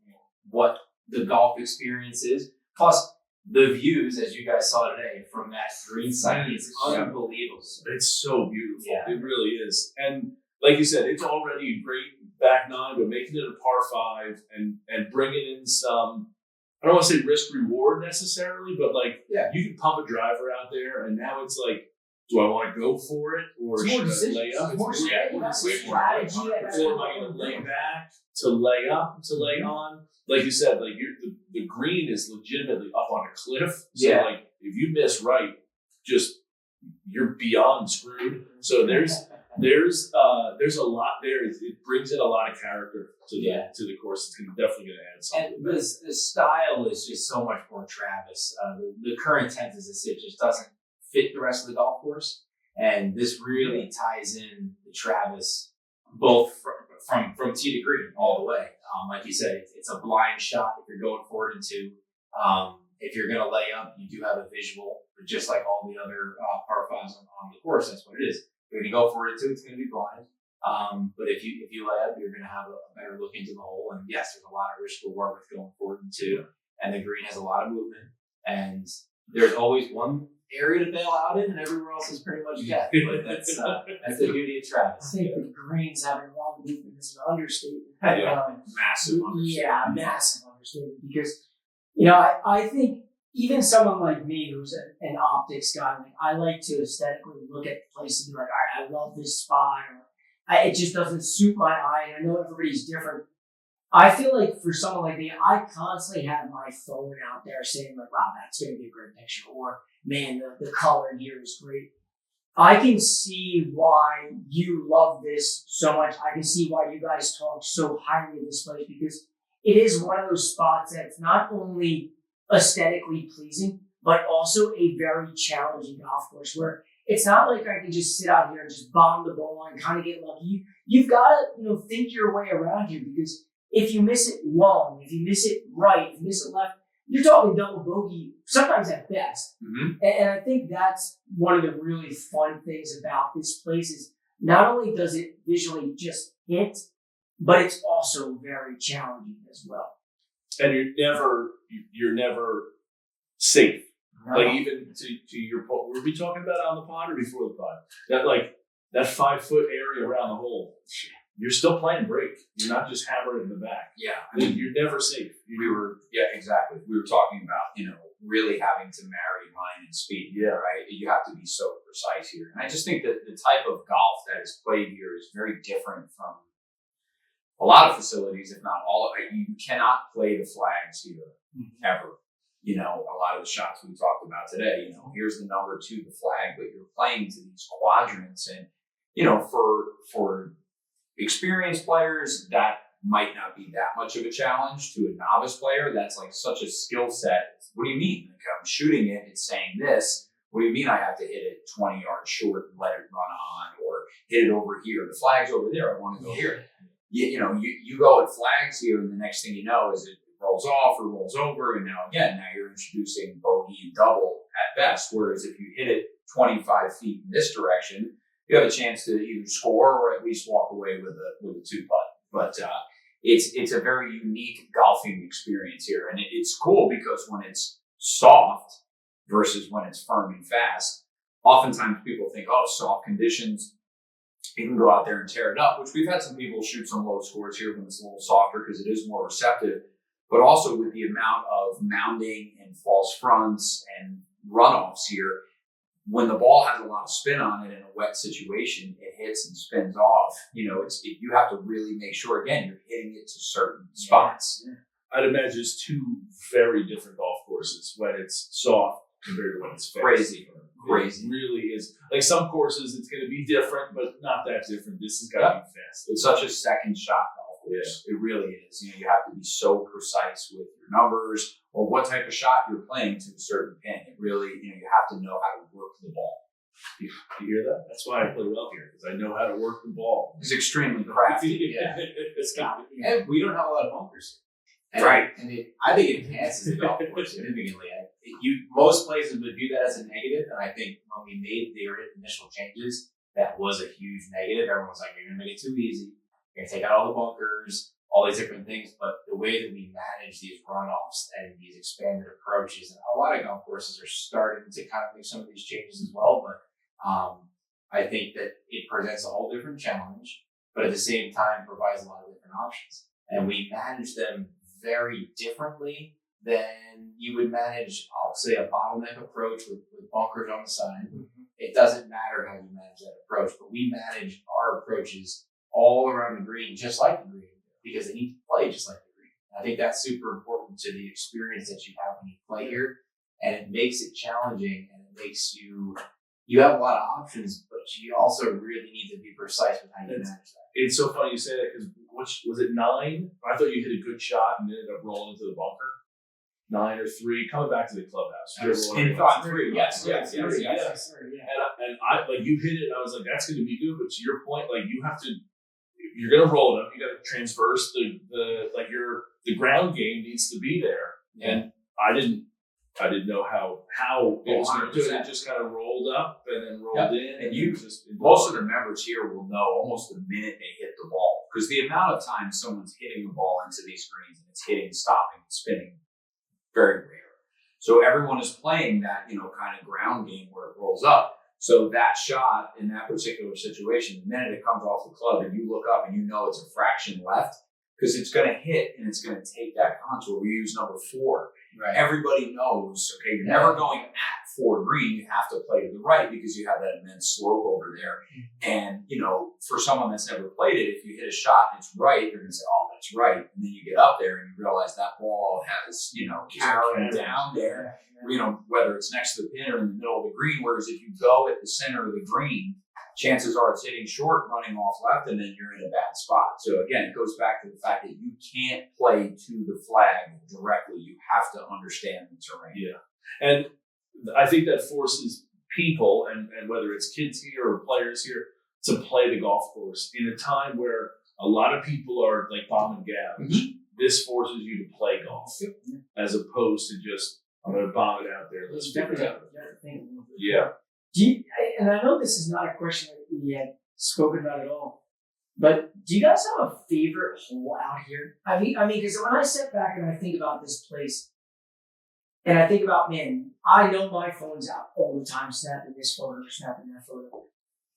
what the golf experience is. Plus, the views, as you guys saw today, from that green site is unbelievable. It's so beautiful. Yeah. It really is. And like you said, it's already a great back 9, but making it a par 5 and bringing in some, I don't want to say risk reward necessarily, but like you can pump a driver out there, and now it's like, do I want to go for it, or should I lay up? It's more strategy. Or am I going to lay back to lay up to lay on? Like you said, like the green is legitimately up on a cliff. So like if you miss right, just you're beyond screwed. So there's a lot there. It brings in a lot of character to the course. It's definitely going to add something. And the style is just so much more Travis. The current tent as it just doesn't fit the rest of the golf course, and this really ties in the Travis both from tee to green all the way. Like you said, it's a blind shot if you're going forward into. If you're going to lay up, you do have a visual, but just like all the other par 5s on the course, that's what it is. If you're going to go for it too, it's going to be blind. But if you lay up, you're going to have a better look into the hole. And yes, there's a lot of risk reward with going forward into, and the green has a lot of movement. And there's always one area to bail out in, and everywhere else is pretty much death. But that's the beauty of Travis. I think the greens having a lot of movement is an understatement. Massive understatement. Yeah, massive understatement. Because, I think even someone like me who's an optics guy, like I like to aesthetically look at the place and be like, all right, I love this spot, or it just doesn't suit my eye, and I know everybody's different. I feel like for someone like me, I constantly have my phone out there saying like, wow, that's going to be a great picture, or man, the color in here is great. I can see why you love this so much. I can see why you guys talk so highly of this place, because it is one of those spots that's not only aesthetically pleasing, but also a very challenging golf course where it's not like I can just sit out here and just bomb the ball and kind of get lucky. You've got to, think your way around here, because if you miss it long, if you miss it right, if you miss it left, you're talking double bogey, sometimes at best. Mm-hmm. And I think that's one of the really fun things about this place is not only does it visually just hit, but it's also very challenging as well. And you're never safe. No. Like even to your point, were we talking about on the pod or before the pod? That 5-foot area around the hole. You're still playing break. You're not just hammering in the back. Yeah. You're never safe. Exactly. We were talking about, really having to marry line and speed. Yeah. Right. You have to be so precise here. And I just think that the type of golf that is played here is very different from a lot of facilities, if not all of it. You cannot play the flags here ever. A lot of the shots we talked about today, here's the number 2, the flag, but you're playing to these quadrants. And, for experienced players, that might not be that much of a challenge. To a novice player, that's like such a skill set. What do you mean? Like, I'm shooting it, it's saying this. What do you mean I have to hit it 20 yards short and let it run on, or hit it over here? The flag's over there, I want to go here. you go at flags here, and the next thing you know is it rolls off or rolls over, and now you're introducing bogey and double at best. Whereas if you hit it 25 feet in this direction, you have a chance to either score or at least walk away with a 2-putt. But it's a very unique golfing experience here, and it's cool because when it's soft versus when it's firm and fast, oftentimes people think, oh, soft conditions, you can go out there and tear it up, which we've had some people shoot some low scores here when it's a little softer because it is more receptive. But also with the amount of mounding and false fronts and runoffs here, when the ball has a lot of spin on it in a wet situation, it hits and spins off. You have to really make sure, again, you're hitting it to certain spots. Yeah. I'd imagine it's two very different golf courses when it's soft compared to when it's fast. Crazy. It really is. Like some courses, it's going to be different, but not that different. This has got to be fast. It's such a second shot golf course. Yeah. It really is. You have to be so precise with your numbers or what type of shot you're playing to a certain pin. It really, you have to know how to work the ball. You hear that? That's why I play well here, because I know how to work the ball. It's extremely crafty. Yeah. And we don't have a lot of bunkers. Right. And I think it enhances the golf course significantly. Most places would view that as a negative, and I think when we made the initial changes, that was a huge negative. Everyone was like, you're going to make it too easy. You're going to take out all the bunkers, all these different things. But the way that we manage these runoffs and these expanded approaches, and a lot of golf courses are starting to kind of make some of these changes as well. But I think that it presents a whole different challenge, but at the same time provides a lot of different options. And we manage them very differently than you would manage, I'll say, a bottleneck approach with bunkers on the side. Mm-hmm. It doesn't matter how you manage that approach, but we manage our approaches all around the green, just like the green, because they need to play just like the green. I think that's super important to the experience that you have when you play here, and it makes it challenging, and it makes you have a lot of options, but you also really need to be precise with how you manage that. It's so funny you say that, because was it 9? I thought you hit a good shot and ended up rolling into the bunker. 9 or 3, coming back to the clubhouse. In thought 3, yes. And I like, you hit it, and I was like, that's going to be good. But to your point, like, you're going to roll it up. You got to transverse the ground game needs to be there. Yeah. And I didn't know how it was going to do it. It just kind of rolled up and then rolled in. And most of the members here will know almost the minute they hit the ball, because the amount of time someone's hitting a ball into these greens and it's hitting, stopping, and spinning, very rare. So everyone is playing that, kind of ground game where it rolls up. So that shot in that particular situation, the minute it comes off the club and you look up and you know it's a fraction left, because it's going to hit and it's going to take that contour. We use number 4. Right. Everybody knows, okay, you're never going at 4 green. You have to play to the right because you have that immense slope over there. And, for someone that's never played it, if you hit a shot and it's right, they're going to say, oh, that's right. And then you get up there and you realize that ball has, carrying down there, whether it's next to the pin or in the middle of the green. Whereas if you go at the center of the green, chances are it's hitting short, running off left, and then you're in a bad spot. So again, it goes back to the fact that you can't play to the flag directly. You have to understand the terrain. Yeah. And I think that forces people, and whether it's kids here or players here, to play the golf course in a time where a lot of people are like bomb and gab. Mm-hmm. This forces you to play golf as opposed to just, I'm going to bomb it out there. Let's figure it out. Yeah. And I know this is not a question that we had spoken about at all, but do you guys have a favorite hole out here? I mean, because when I sit back and I think about this place, and I think about, man, I know my phone's out all the time, snapping this photo, snapping that photo.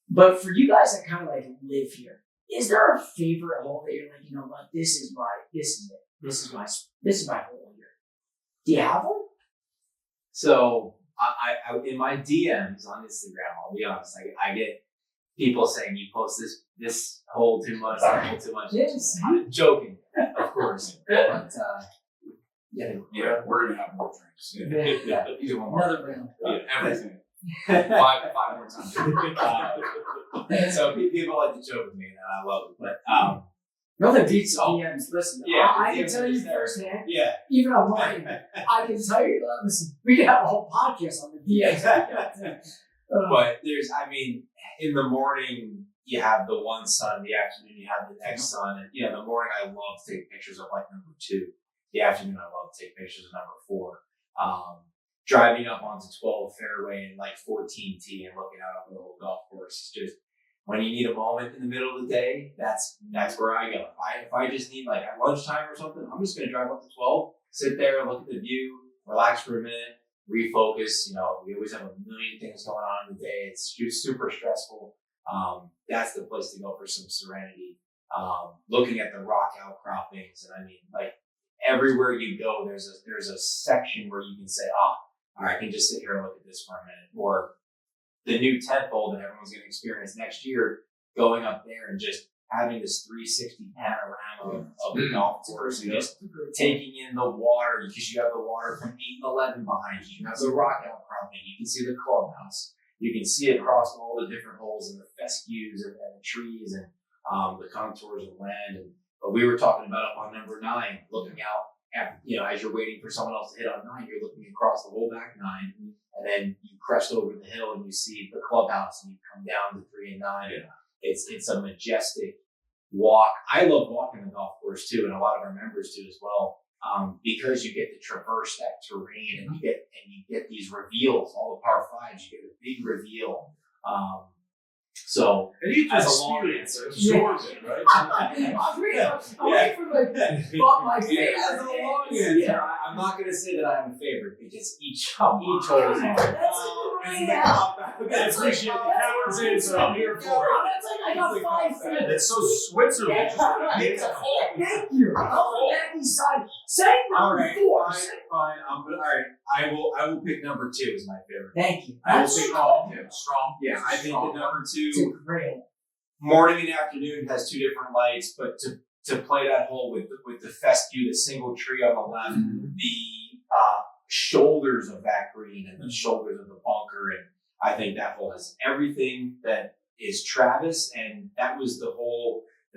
But for you guys that kind of like live here, is there a favorite hole that you're like, you know what, this is my hole here? Do you have one? So I in my DMs on Instagram, I'll be honest, I get people saying you post this hole too much, that hole too much. Yes. I'm joking, of course. But we're gonna have more drinks. Yeah. You do one more. Another round. Everything. 5 more times. So people like to joke with me, and I love it. But nothing beats DMs. Listen, I can tell you firsthand. Yeah. Even on mine, I can tell you. Listen, we can have a whole podcast on the DMs. But in the morning, you have the one sun, the afternoon you have the next sun, and the morning I love to take pictures of like number 2. The afternoon I love to take pictures of number 4. Driving up onto 12 fairway and like 14 tee and looking out over the whole golf course. Just when you need a moment in the middle of the day, that's where I go. If I just need like at lunchtime or something, I'm just gonna drive up to 12, sit there, look at the view, relax for a minute, refocus. We always have a million things going on in the day. It's just super stressful. That's the place to go for some serenity. Looking at the rock outcroppings, and I mean, like everywhere you go, there's a section where you can say, all right, I can just sit here and look at this for a minute. Or the new 10th hole that everyone's going to experience next year, going up there and just having this 360 panorama of the golf course and just taking in the water, because you have the water from 8 and 11 behind you. You have the rock outcropping. You can see the clubhouse. You can see across all the different holes and the fescues and the trees and the contours of land. But we were talking about up on number 9, looking out at, as you're waiting for someone else to hit on 9, you're looking across the whole back 9, and then you crest over the hill and you see the clubhouse and you come down to 3 and 9. Yeah. It's a majestic walk. I love walking the golf course too, and a lot of our members do as well, because you get to traverse that terrain and you get these reveals. All the par 5s, you get a big reveal. So And you as just a long answer, absorb it, right? I'm waiting for my favorite. as a long answer, I'm not going to say that I have a favorite because each hole is I appreciate the coward's answer. I'm here for it. That's like I got 5 favorites. It's so Switzerland. Thank you. Oh, Mackey's side. Say number 4. Fine. All right. I will pick number 2 as my favorite. Thank you. I will That's pick strong. strong. Yeah, I think that number 2, It's a great. morning and afternoon, has 2 different lights, but to play that hole with the fescue, the single tree on the left, the shoulders of that green and the shoulders of the bunker, and I think that hole has everything that is Travis, and that was the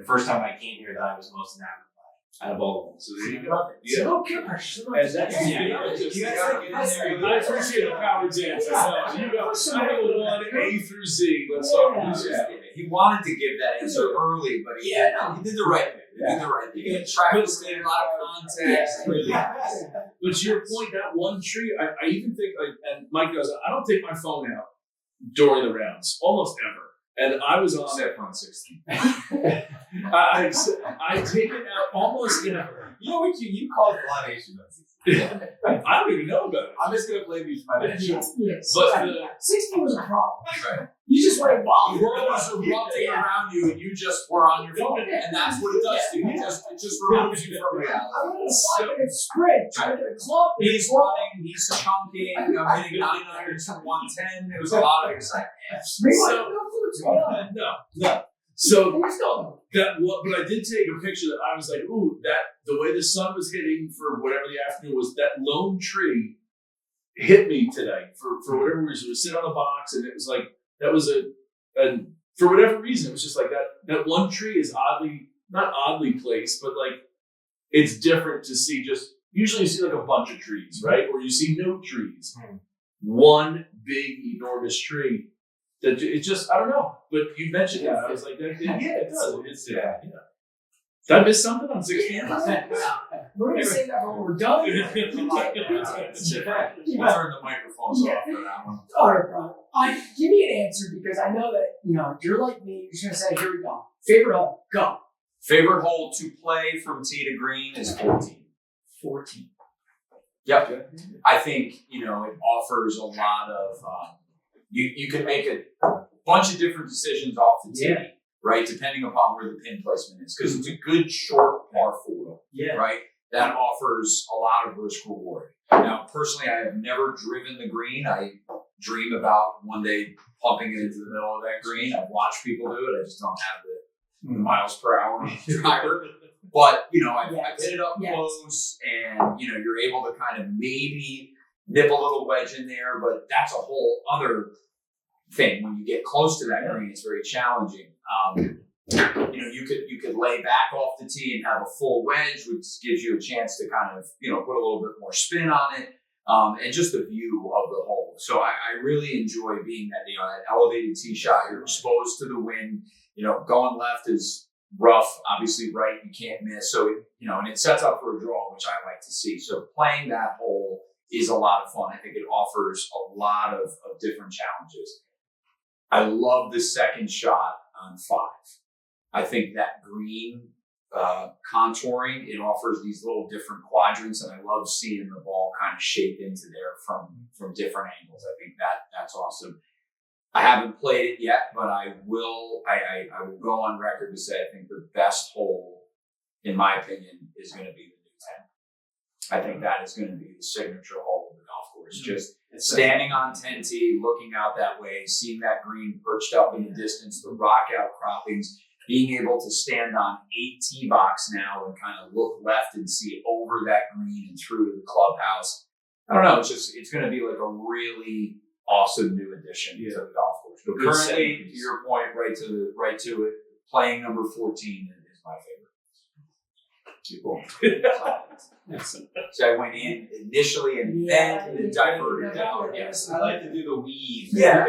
first time I came here that I was most enamored by out of all of them. So there you go. Yeah. So gosh. And that's You guys gotta get in there. I appreciate the coward's answer. No, you go. I'm going to want A through Z. Let's talk about this. He wanted to give that answer early, but he did the right thing. He did the right thing. He did Travis in a lot of context. Really. But to your point, that one tree, I even think, and Mike knows, I don't take my phone out during the rounds, almost ever. And I was on Except for on 16. I take it out almost never. You know what you called a lot of issues. I don't even know about it. I'm just gonna blame you for my bad. Yes. But 16 was a problem. Right. You just went wild. The world was erupting around you, and you just were on your phone, and that's what it does to you. It just removes you from reality. I went a 5-minute sprint trying to get a club. He's running, he's chunking, I'm hitting 99 to 110. It was a lot of excitement. No. So but I did take a picture that I was like, ooh, that the way the sun was hitting for whatever the afternoon was, that lone tree hit me today for whatever reason. It was sitting on the box, and it was like that was and for whatever reason, it was just like that one tree is not oddly placed, but like it's different to see. Just usually you see like a bunch of trees, right? Or you see no trees. One big enormous tree. That it just, I don't know, but you mentioned that. I was like, it does. Did I miss something on 16? We're going to say that when we're done. We'll turn the microphones off for that one. All right, bro. Give me an answer, because I know that, you're like me. You're just going to say, here we go. Favorite hole, go. Favorite hole to play from tee to green is 14. 14. Yep. I think, it offers a lot of, you can make a bunch of different decisions off the tee, right? Depending upon where the pin placement is. Because it's a good short par 4, right? That offers a lot of risk reward. Now, personally, I have never driven the green. I dream about one day pumping it into the middle of that green. I've watched people do it. I just don't have the miles per hour driver. But, I've hit it up close, and, you're able to kind of maybe nip a little wedge in there, but that's a whole other thing. When you get close to that green, it's very challenging. You could lay back off the tee and have a full wedge, which gives you a chance to kind of, put a little bit more spin on it, and just the view of the hole. So I really enjoy being that, that elevated tee shot. You're exposed to the wind. going left is rough, obviously right, you can't miss. So, and it sets up for a draw, which I like to see. So playing that hole is a lot of fun. I think it offers a lot of different challenges. I love the second shot on 5. I think that green contouring, it offers these little different quadrants, and I love seeing the ball kind of shape into there from different angles. I think that's awesome. I haven't played it yet, but I will go on record to say I think the best hole, in my opinion, is going to be the new 10. I think that is going to be the signature hole of the golf course. Just standing on 10T, looking out that way, seeing that green perched up in the distance, the rock outcroppings, being able to stand on 8 tee box now and kind of look left and see over that green and through to the clubhouse. I don't know. It's going to be like a really awesome new addition to the golf course. But currently, to your point, right to it, playing number 14 is my favorite. Cool. So I went in initially and then diverted out. Yes, I like to do the weave. Yeah.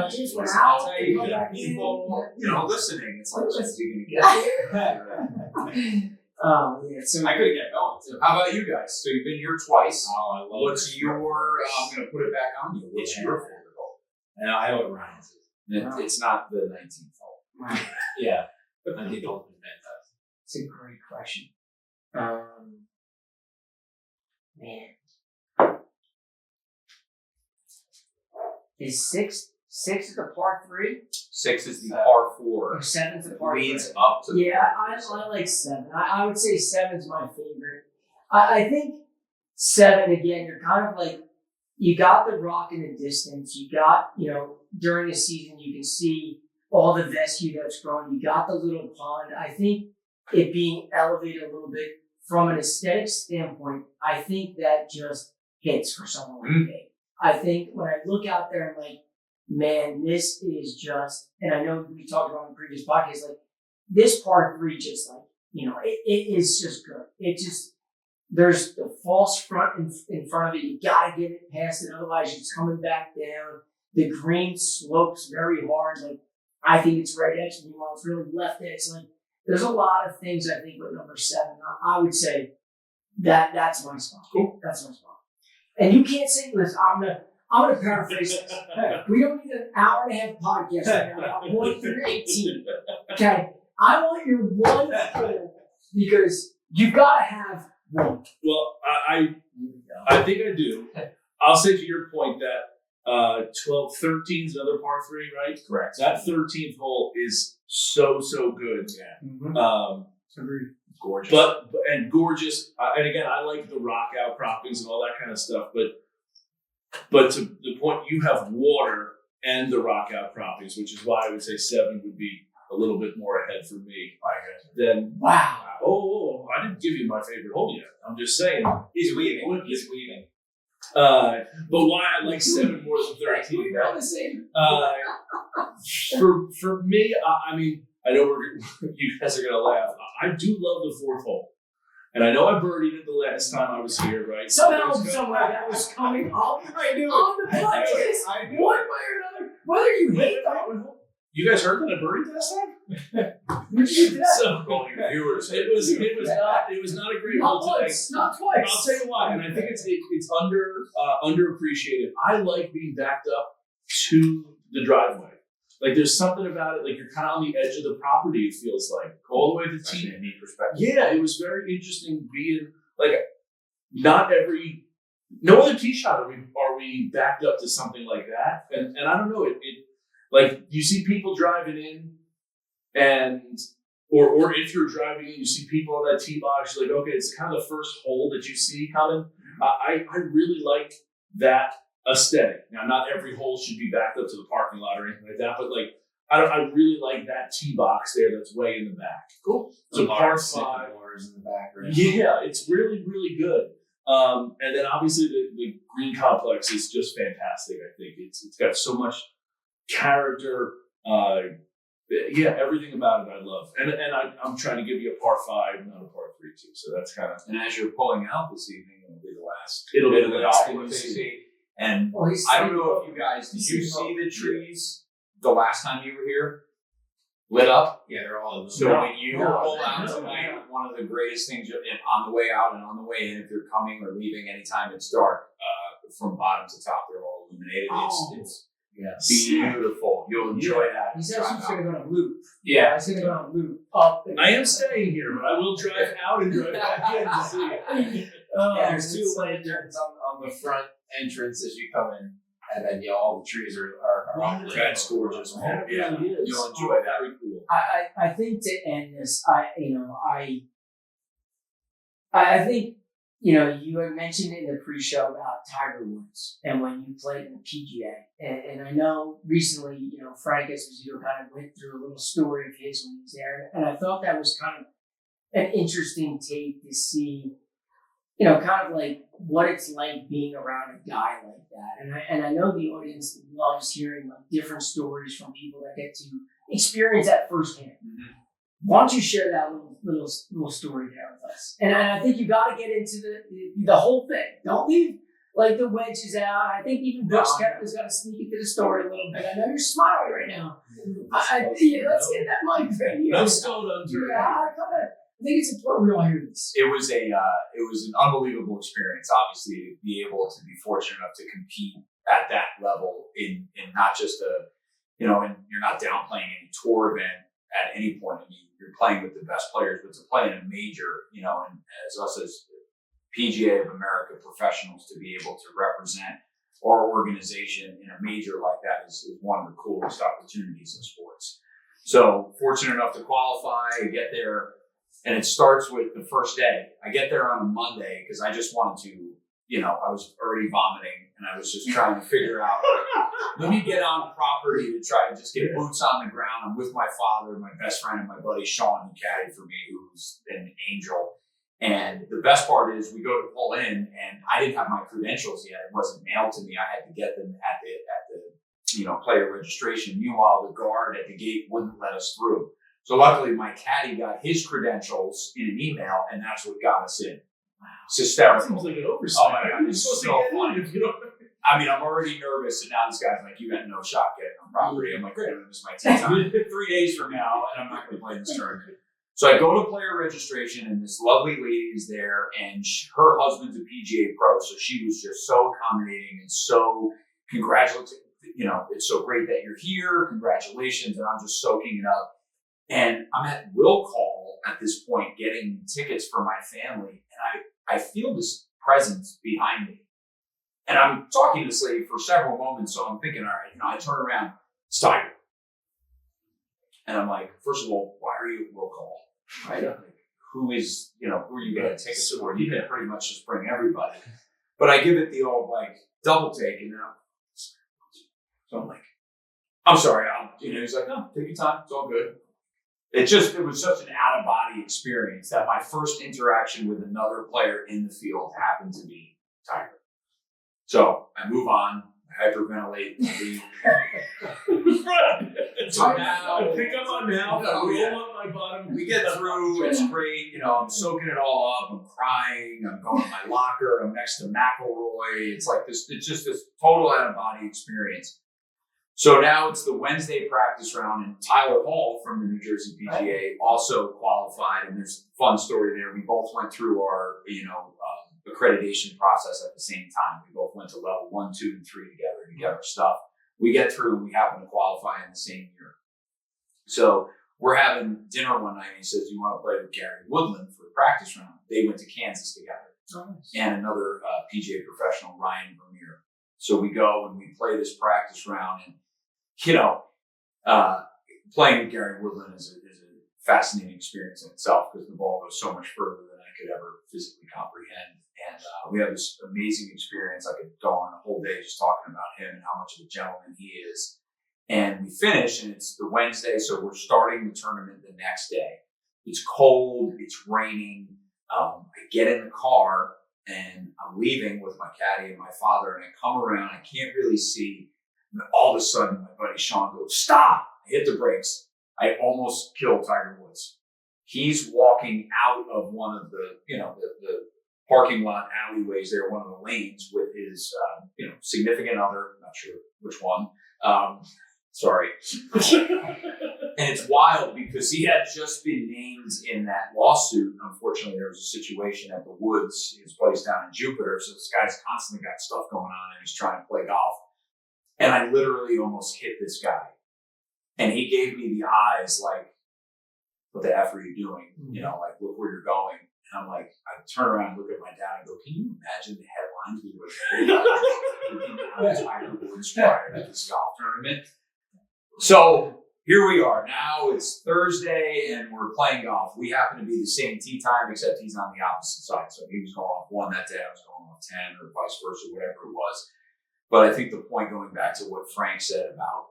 Just went I'll out. tell you, people, listening, it's like, just you're gonna get there. Oh, yeah. So I could get going too. How about you guys? So you've been here twice. Oh, I love What's your? I'm gonna put it back on you. What's your favorite hole? And I know what Ryan's is. It's not the 19th hole. Yeah, I think it'll be fantastic. it's a great question. Man. Is six the par 3? 6 is the par 4. Or 7's the par 3? Leads up to. Yeah, I like 7. I would say 7's my favorite. I think 7, again, you're kind of like, you got the rock in the distance. You got, during the season, you can see all the vescue that's growing. You got the little pond. I think it being elevated a little bit from an aesthetic standpoint, I think that just hits for someone like me. I think when I look out there, I'm like, man, this is just, and I know we talked about in the previous podcast, like this par 3 just like, it is just good. It just, there's the false front in front of it. You got to get it past it. Otherwise, it's coming back down. The green slopes very hard. Like, I think it's right edge. Meanwhile, it's really left edge. Like, there's a lot of things I think with number 7. I would say that's my spot. Cool. That's my spot. And you can't say this. I'm gonna paraphrase this. We don't need an hour and a half podcast right now. I want your 18. Okay. I want your one hole because you gotta have one. Well, I think I do. I'll say to your point that 13 is another par 3, right? Correct. That 13th hole is so good. Yeah. Mm-hmm. Agreed. Gorgeous. And gorgeous. And again, I like the rock outcroppings and all that kind of stuff. But to the point, you have water and the rock outcroppings, which is why I would say 7 would be a little bit more ahead for me. Then Wow. Oh, I didn't give you my favorite hole yet. I'm just saying. He's weaving. But why I like 7 more than 13? We're on the same. For me, I mean, I know you guys are gonna laugh. I do love the 4th hole, and I know I birdied it the last time I was here, right? Somehow, somewhere that was coming up. I knew On the podcast. I knew One way or another. Whether you hate that one. You guys heard that I birdied last time? Where'd you do that? So viewers. it was not a great Not hole today. once. Not twice. I'll tell you why, and I think it's underappreciated. I like being backed up to the driveway. Like there's something about it. Like you're kind of on the edge of the property. It feels like all the way to the tee. a neat perspective. Yeah, it was very interesting being like no other tee shot are we backed up to something like that. And I don't know it like you see people driving in and or if you're driving in, you see people on that tee box. You're like, okay, it's kind of the first hole that you see coming. I really like that aesthetic. Now, not every hole should be backed up to the parking lot or anything like that, but like I really like that tee box there that's way in the back. Cool. So par 5 in the back, right? Yeah, it's really good. And then obviously the green complex is just fantastic. I think it's got so much character. Everything about it I love. And I'm trying to give you a par 5, not a par 3 too. So that's kind of. And as you're pulling out this evening, it'll be the last. It'll be bit the of last the thing golf you course see. And I don't know if you guys, did you see the trees the last time you were here? lit up. Yeah, they're all. So No, when you no, pull out no, tonight, no. one of the greatest things on the way out and on the way in, if you're coming or leaving anytime it's dark, from bottom to top, they're all illuminated. It's beautiful. You'll enjoy that. He says he's going to go on a loop. Yeah. He's going to go on a loop up. And I am staying here, but I will drive out and drive back in to see it. Yeah, there's two it's so lanterns on the front entrance as you come in, and then all the trees are all lit. That's gorgeous. That Yeah. really is. You'll enjoy that. Very cool. I think to end this, I think, you had mentioned in the pre-show about Tiger Woods and when you played in the PGA. And I know recently, Frank Esposito kind of went through a little story of his when he was there. And I thought that was kind of an interesting take to see, kind of like what it's like being around a guy like that. And I know the audience loves hearing like different stories from people that get to experience that firsthand. Mm-hmm. Why don't you share that little story there with us? And I think you got to get into the whole thing. Don't leave like the wedges out. I think even Brooks Koepka's got to sneak into the story a little bit. I know you're smiling right now. Let's get that mic right here. No stone unturned. Yeah, I think it's important we all hear this. It was an unbelievable experience, obviously, to be able to be fortunate enough to compete at that level in not just and you're not downplaying any tour event at any point. I mean, you're playing with the best players, but to play in a major, and as us as PGA of America professionals to be able to represent our organization in a major like that is one of the coolest opportunities in sports. So fortunate enough to qualify, get there, and it starts with the first day. I get there on a Monday because I just wanted to, I was already vomiting and I was just trying to figure out, let me get on property to try to just get boots on the ground. I'm with my father, my best friend, and my buddy Sean, who caddied for me, who's an angel. And the best part is we go to pull in and I didn't have my credentials yet. It wasn't mailed to me. I had to get them at the player registration. Meanwhile, the guard at the gate wouldn't let us through. So luckily my caddy got his credentials in an email and that's what got us in. It's hysterical. Seems like an oversight. Oh my God, You're it's supposed so to get funny. in if you don't. I mean, I'm already nervous, and now this guy's like, "You got no shot getting on property." I'm like, "Great, I'm gonna miss my tee time 3 days from now, and I'm not gonna play this tournament." So I go to player registration, and this lovely lady is there, and her husband's a PGA pro, so she was just so accommodating and so congratulatory. It's so great that you're here. Congratulations, and I'm just soaking it up. And I'm at will call at this point, getting tickets for my family, and I feel this presence behind me. And I'm talking to this lady for several moments, so I'm thinking, all right, I turn around, it's Tiger. And I'm like, first of all, why are you at will call? Right? I'm like, who are you getting tickets for? You can pretty much just bring everybody. But I give it the old, double take, and then so I'm like, I'm sorry, he's like, no, take your time, it's all good. It was such an out-of-body experience that my first interaction with another player in the field happened to be Tiger. So I move on, hyperventilate. So now I pick up my mouth, I roll yeah. up my bottom. We get through, it's great, I'm soaking it all up, I'm crying, I'm going to my locker, I'm next to McElroy. It's like this, it's just this total out-of-body experience. So now it's the Wednesday practice round, and Tyler Hall from the New Jersey PGA also qualified, and there's a fun story there. We both went through our, accreditation process at the same time. We both went to level 1, 2, and 3 together to get our stuff. We get through, and we happen to qualify in the same year. So we're having dinner one night, and he says, "You want to play with Gary Woodland for the practice round?" They went to Kansas together, and another PGA professional, Ryan Vermeer. So we go and we play this practice round, and playing with Gary Woodland is a fascinating experience in itself because the ball goes so much further than I could ever physically comprehend. And we have this amazing experience. I could go on a whole day just talking about him and how much of a gentleman he is. And we finish, and it's the Wednesday, so we're starting the tournament the next day. It's cold, it's raining. I get in the car, and I'm leaving with my caddy and my father, and I come around, I can't really see. And all of a sudden, my buddy Sean goes, "Stop!" I hit the brakes. I almost killed Tiger Woods. He's walking out of one of the parking lot alleyways there, one of the lanes with his, significant other, not sure which one, Sorry. And it's wild because he had just been named in that lawsuit. Unfortunately, there was a situation at the Woods, his place down in Jupiter. So this guy's constantly got stuff going on and he's trying to play golf. And I literally almost hit this guy. And he gave me the eyes like, what the F are you doing? You know, like, look where you're going. And I'm like, I turn around and look at my dad and go, can you imagine the headlines we would have made? Tiger Woods prior to this golf tournament. So here we are. Now it's Thursday and we're playing golf. We happen to be the same tee time, except he's on the opposite side. So he was going off 1 that day, I was going off 10 or vice versa, whatever it was. But I think the point going back to what Frank said about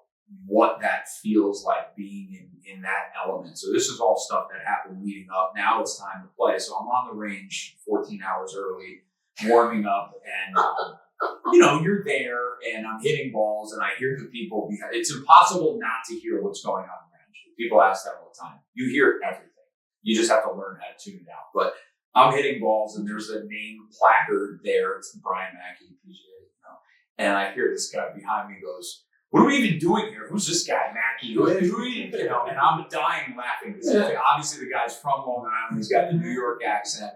what that feels like being in that element. So this is all stuff that happened leading up. Now it's time to play. So I'm on the range 14 hours early, warming up, and you know, you're there and I'm hitting balls and I hear the people behind. It's impossible not to hear what's going on around you. People ask that all the time. You hear everything. You just have to learn how to tune it out. But I'm hitting balls and there's a name placard there. It's Brian Mackey, PGA, you know. And I hear this guy behind me goes, what are we even doing here? Who's this guy, Mackey? You know, and I'm dying laughing because obviously the guy's from Long Island. He's got the New York accent.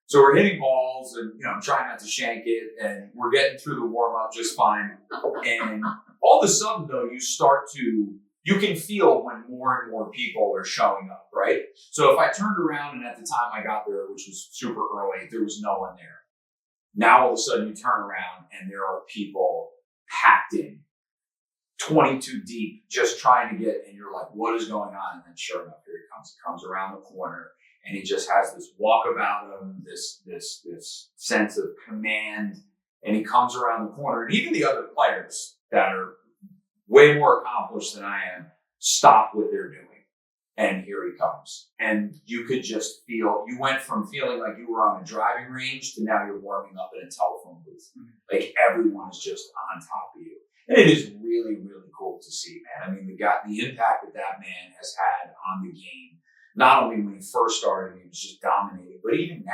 So we're hitting balls and, you know, I'm trying not to shank it and we're getting through the warm up just fine. And all of a sudden though, you can feel when more and more people are showing up, right? So if I turned around and at the time I got there, which was super early, there was no one there. Now all of a sudden you turn around and there are people packed in, 22 deep, just trying to get, and you're like, what is going on? And then sure enough, here he comes. He comes around the corner and he just has this walk about him, this sense of command, and he comes around the corner. And even the other players that are way more accomplished than I am stop what they're doing. And here he comes. And you could just feel, you went from feeling like you were on a driving range to now you're warming up in a telephone booth. Like everyone is just on top of you. And it is really, really cool to see, man. I mean, the impact that man has had on the game, not only when he first started, he was just dominating, but even now,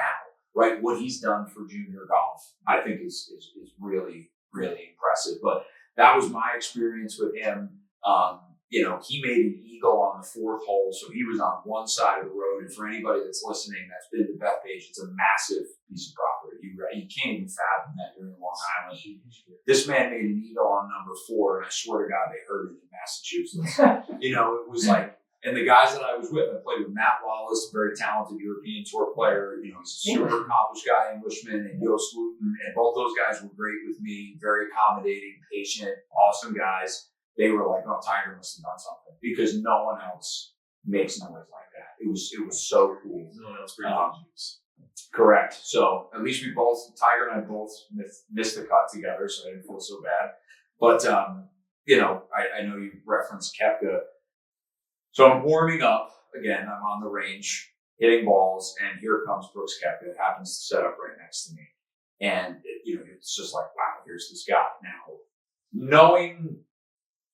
right? What he's done for junior golf, I think is really, really impressive. But that was my experience with him. You know, he made an eagle on the 4th hole, so he was on one side of the road. And for anybody that's listening that's been to Bethpage, it's a massive piece of property. You can't even fathom that you're in Long Island. This man made an eagle on number 4, and I swear to God, they heard it in Massachusetts. You know, it was like, and the guys that I was with, I played with Matt Wallace, a very talented European Tour player. You know, he's a super accomplished guy, Englishman, and Yost Luton, and both those guys were great with me, very accommodating, patient, awesome guys. They were like, oh, Tiger must have done something because no one else makes noise like that. It was so cool. No one else brings correct. So at least Tiger and I both missed the cut together, so I didn't feel so bad. But, you know, I know you referenced Koepka. So I'm warming up. Again, I'm on the range, hitting balls, and here comes Brooks Koepka. It happens to set up right next to me. And, you know, it's just like, wow, here's this guy. Now, knowing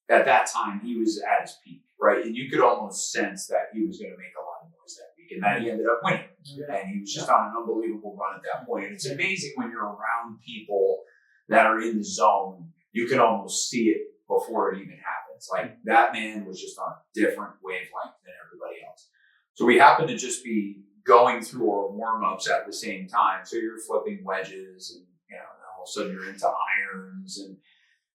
at that time he was at his peak, right? And you could almost sense that he was going to make a lot of noise that week and that he ended up winning. And he was just on an unbelievable run at that point. And it's amazing when you're around people that are in the zone, you can almost see it before it even happens. Like that man was just on a different wavelength than everybody else. So we happened to just be going through our warm-ups at the same time. So you're flipping wedges and, you know, and all of a sudden you're into irons. And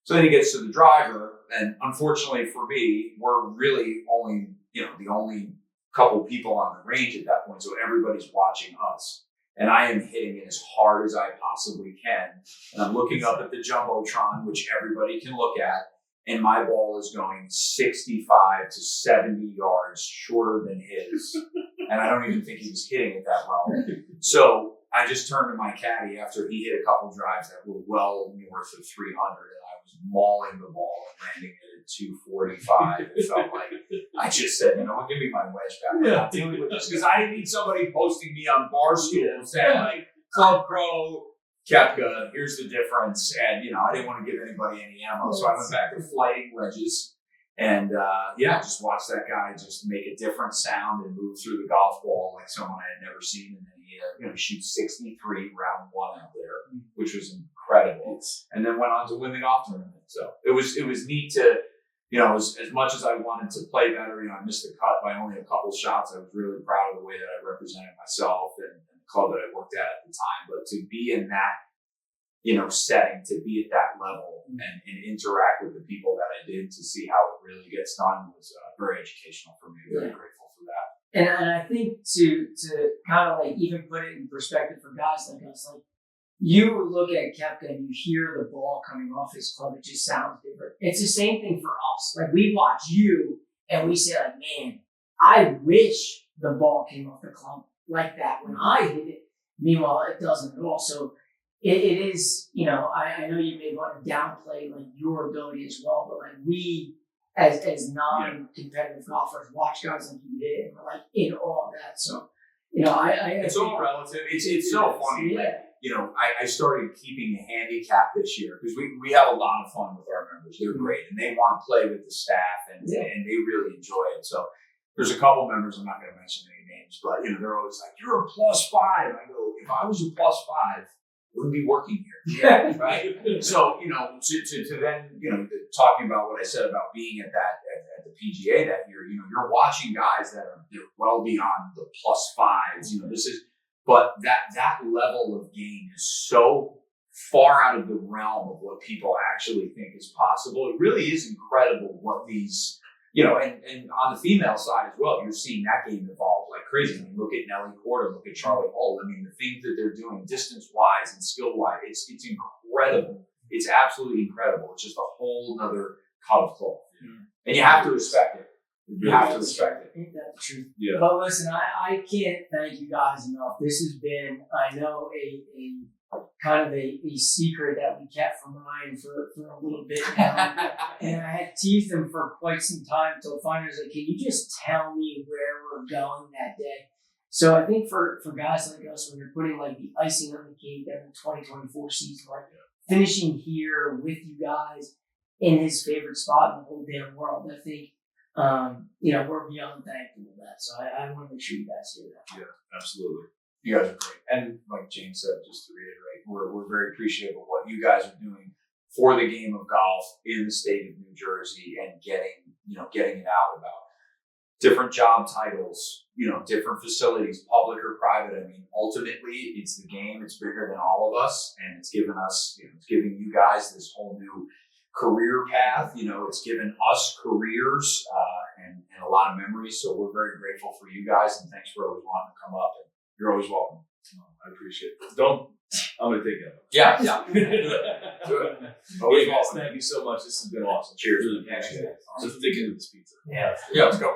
so then he gets to the driver. And unfortunately for me, we're really only, you know, the only couple people on the range at that point. So everybody's watching us. And I am hitting it as hard as I possibly can. And I'm looking up at the Jumbotron, which everybody can look at. And my ball is going 65 to 70 yards shorter than his. And I don't even think he was hitting it that well. So I just turned to my caddy after he hit a couple drives that were well north of 300. And I was mauling the ball and landing it at 245. It felt like I just said, you know what, give me my wedge back. I'm not dealing with this. Because I didn't need somebody posting me on Barstool saying, like, Club Pro, Koepka, here's the difference. And, you know, I didn't want to give anybody any ammo. So I went back to flighting wedges and, just watched that guy just make a different sound and move through the golf ball like someone I had never seen. And then he shoots 63 round 1 out there, which was incredible. And then went on to win the golf tournament. So it was neat to, as much as I wanted to play better, I missed the cut by only a couple shots. I was really proud of the way that I represented myself and the club that I worked at the time. But to be in that, setting, to be at that level and interact with the people that I did, to see how it really gets done was very educational for me. Very grateful for that. And I think to kind of like even put it in perspective for guys like us, like you look at Koepka and you hear the ball coming off his club, it just sounds different. It's the same thing for us. Like we watch you and we say like, man, I wish the ball came off the club like that when I hit it. Meanwhile, it doesn't at all. So it is, I know you may want to downplay like your ability as well, but like we as non-competitive golfers watch guys like you hit and we're like in awe of that. So, it's all relative. It's so funny. Yeah. I started keeping a handicap this year because we have a lot of fun with our members. They're great and they want to play with the staff and they really enjoy it. So there's a couple members, I'm not going to mention any names, but they're always like, "You're a +5." I go, if I was a +5, I wouldn't be working here. Yeah, right. So to then talking about what I said about being at the PGA that year, you're watching guys that are well beyond the +5s. This is, but that level of game is so far out of the realm of what people actually think is possible. It really is incredible what these. And on the female side as well, you're seeing that game evolve like crazy. I mean, look at Nelly Korda, look at Charlie Hull. I mean, the things that they're doing distance-wise and skill-wise, it's incredible. It's absolutely incredible. It's just a whole nother cut of cloth. And you have to respect it. You have to respect it. I think that's the truth. Yeah. But listen, I can't thank you guys enough. This has been, I know, a kind of a secret that we kept from Ryan for a little bit now. And I had teased him for quite some time until finally I was like, can you just tell me where we're going that day? So I think for guys like us, when you're putting like the icing on the cake of the 2024 season, like finishing here with you guys in his favorite spot in the whole damn world, I think, we're beyond thankful for that. So I want to make sure you guys hear that. Yeah, absolutely. You guys are great. And like James said, just to reiterate, we're very appreciative of what you guys are doing for the game of golf in the state of New Jersey and getting it out about different job titles, different facilities, public or private. I mean, ultimately it's the game. It's bigger than all of us. And it's given us, it's giving you guys this whole new career path. It's given us careers and a lot of memories. So we're very grateful for you guys and thanks for always wanting to come up. And you're always welcome. I appreciate it. I'm going to take it. Yeah. Do it. Always welcome. Thank you so much. This has been awesome. Cheers. Really appreciate it. Let's dig into this pizza. Yeah. Yeah, let's go.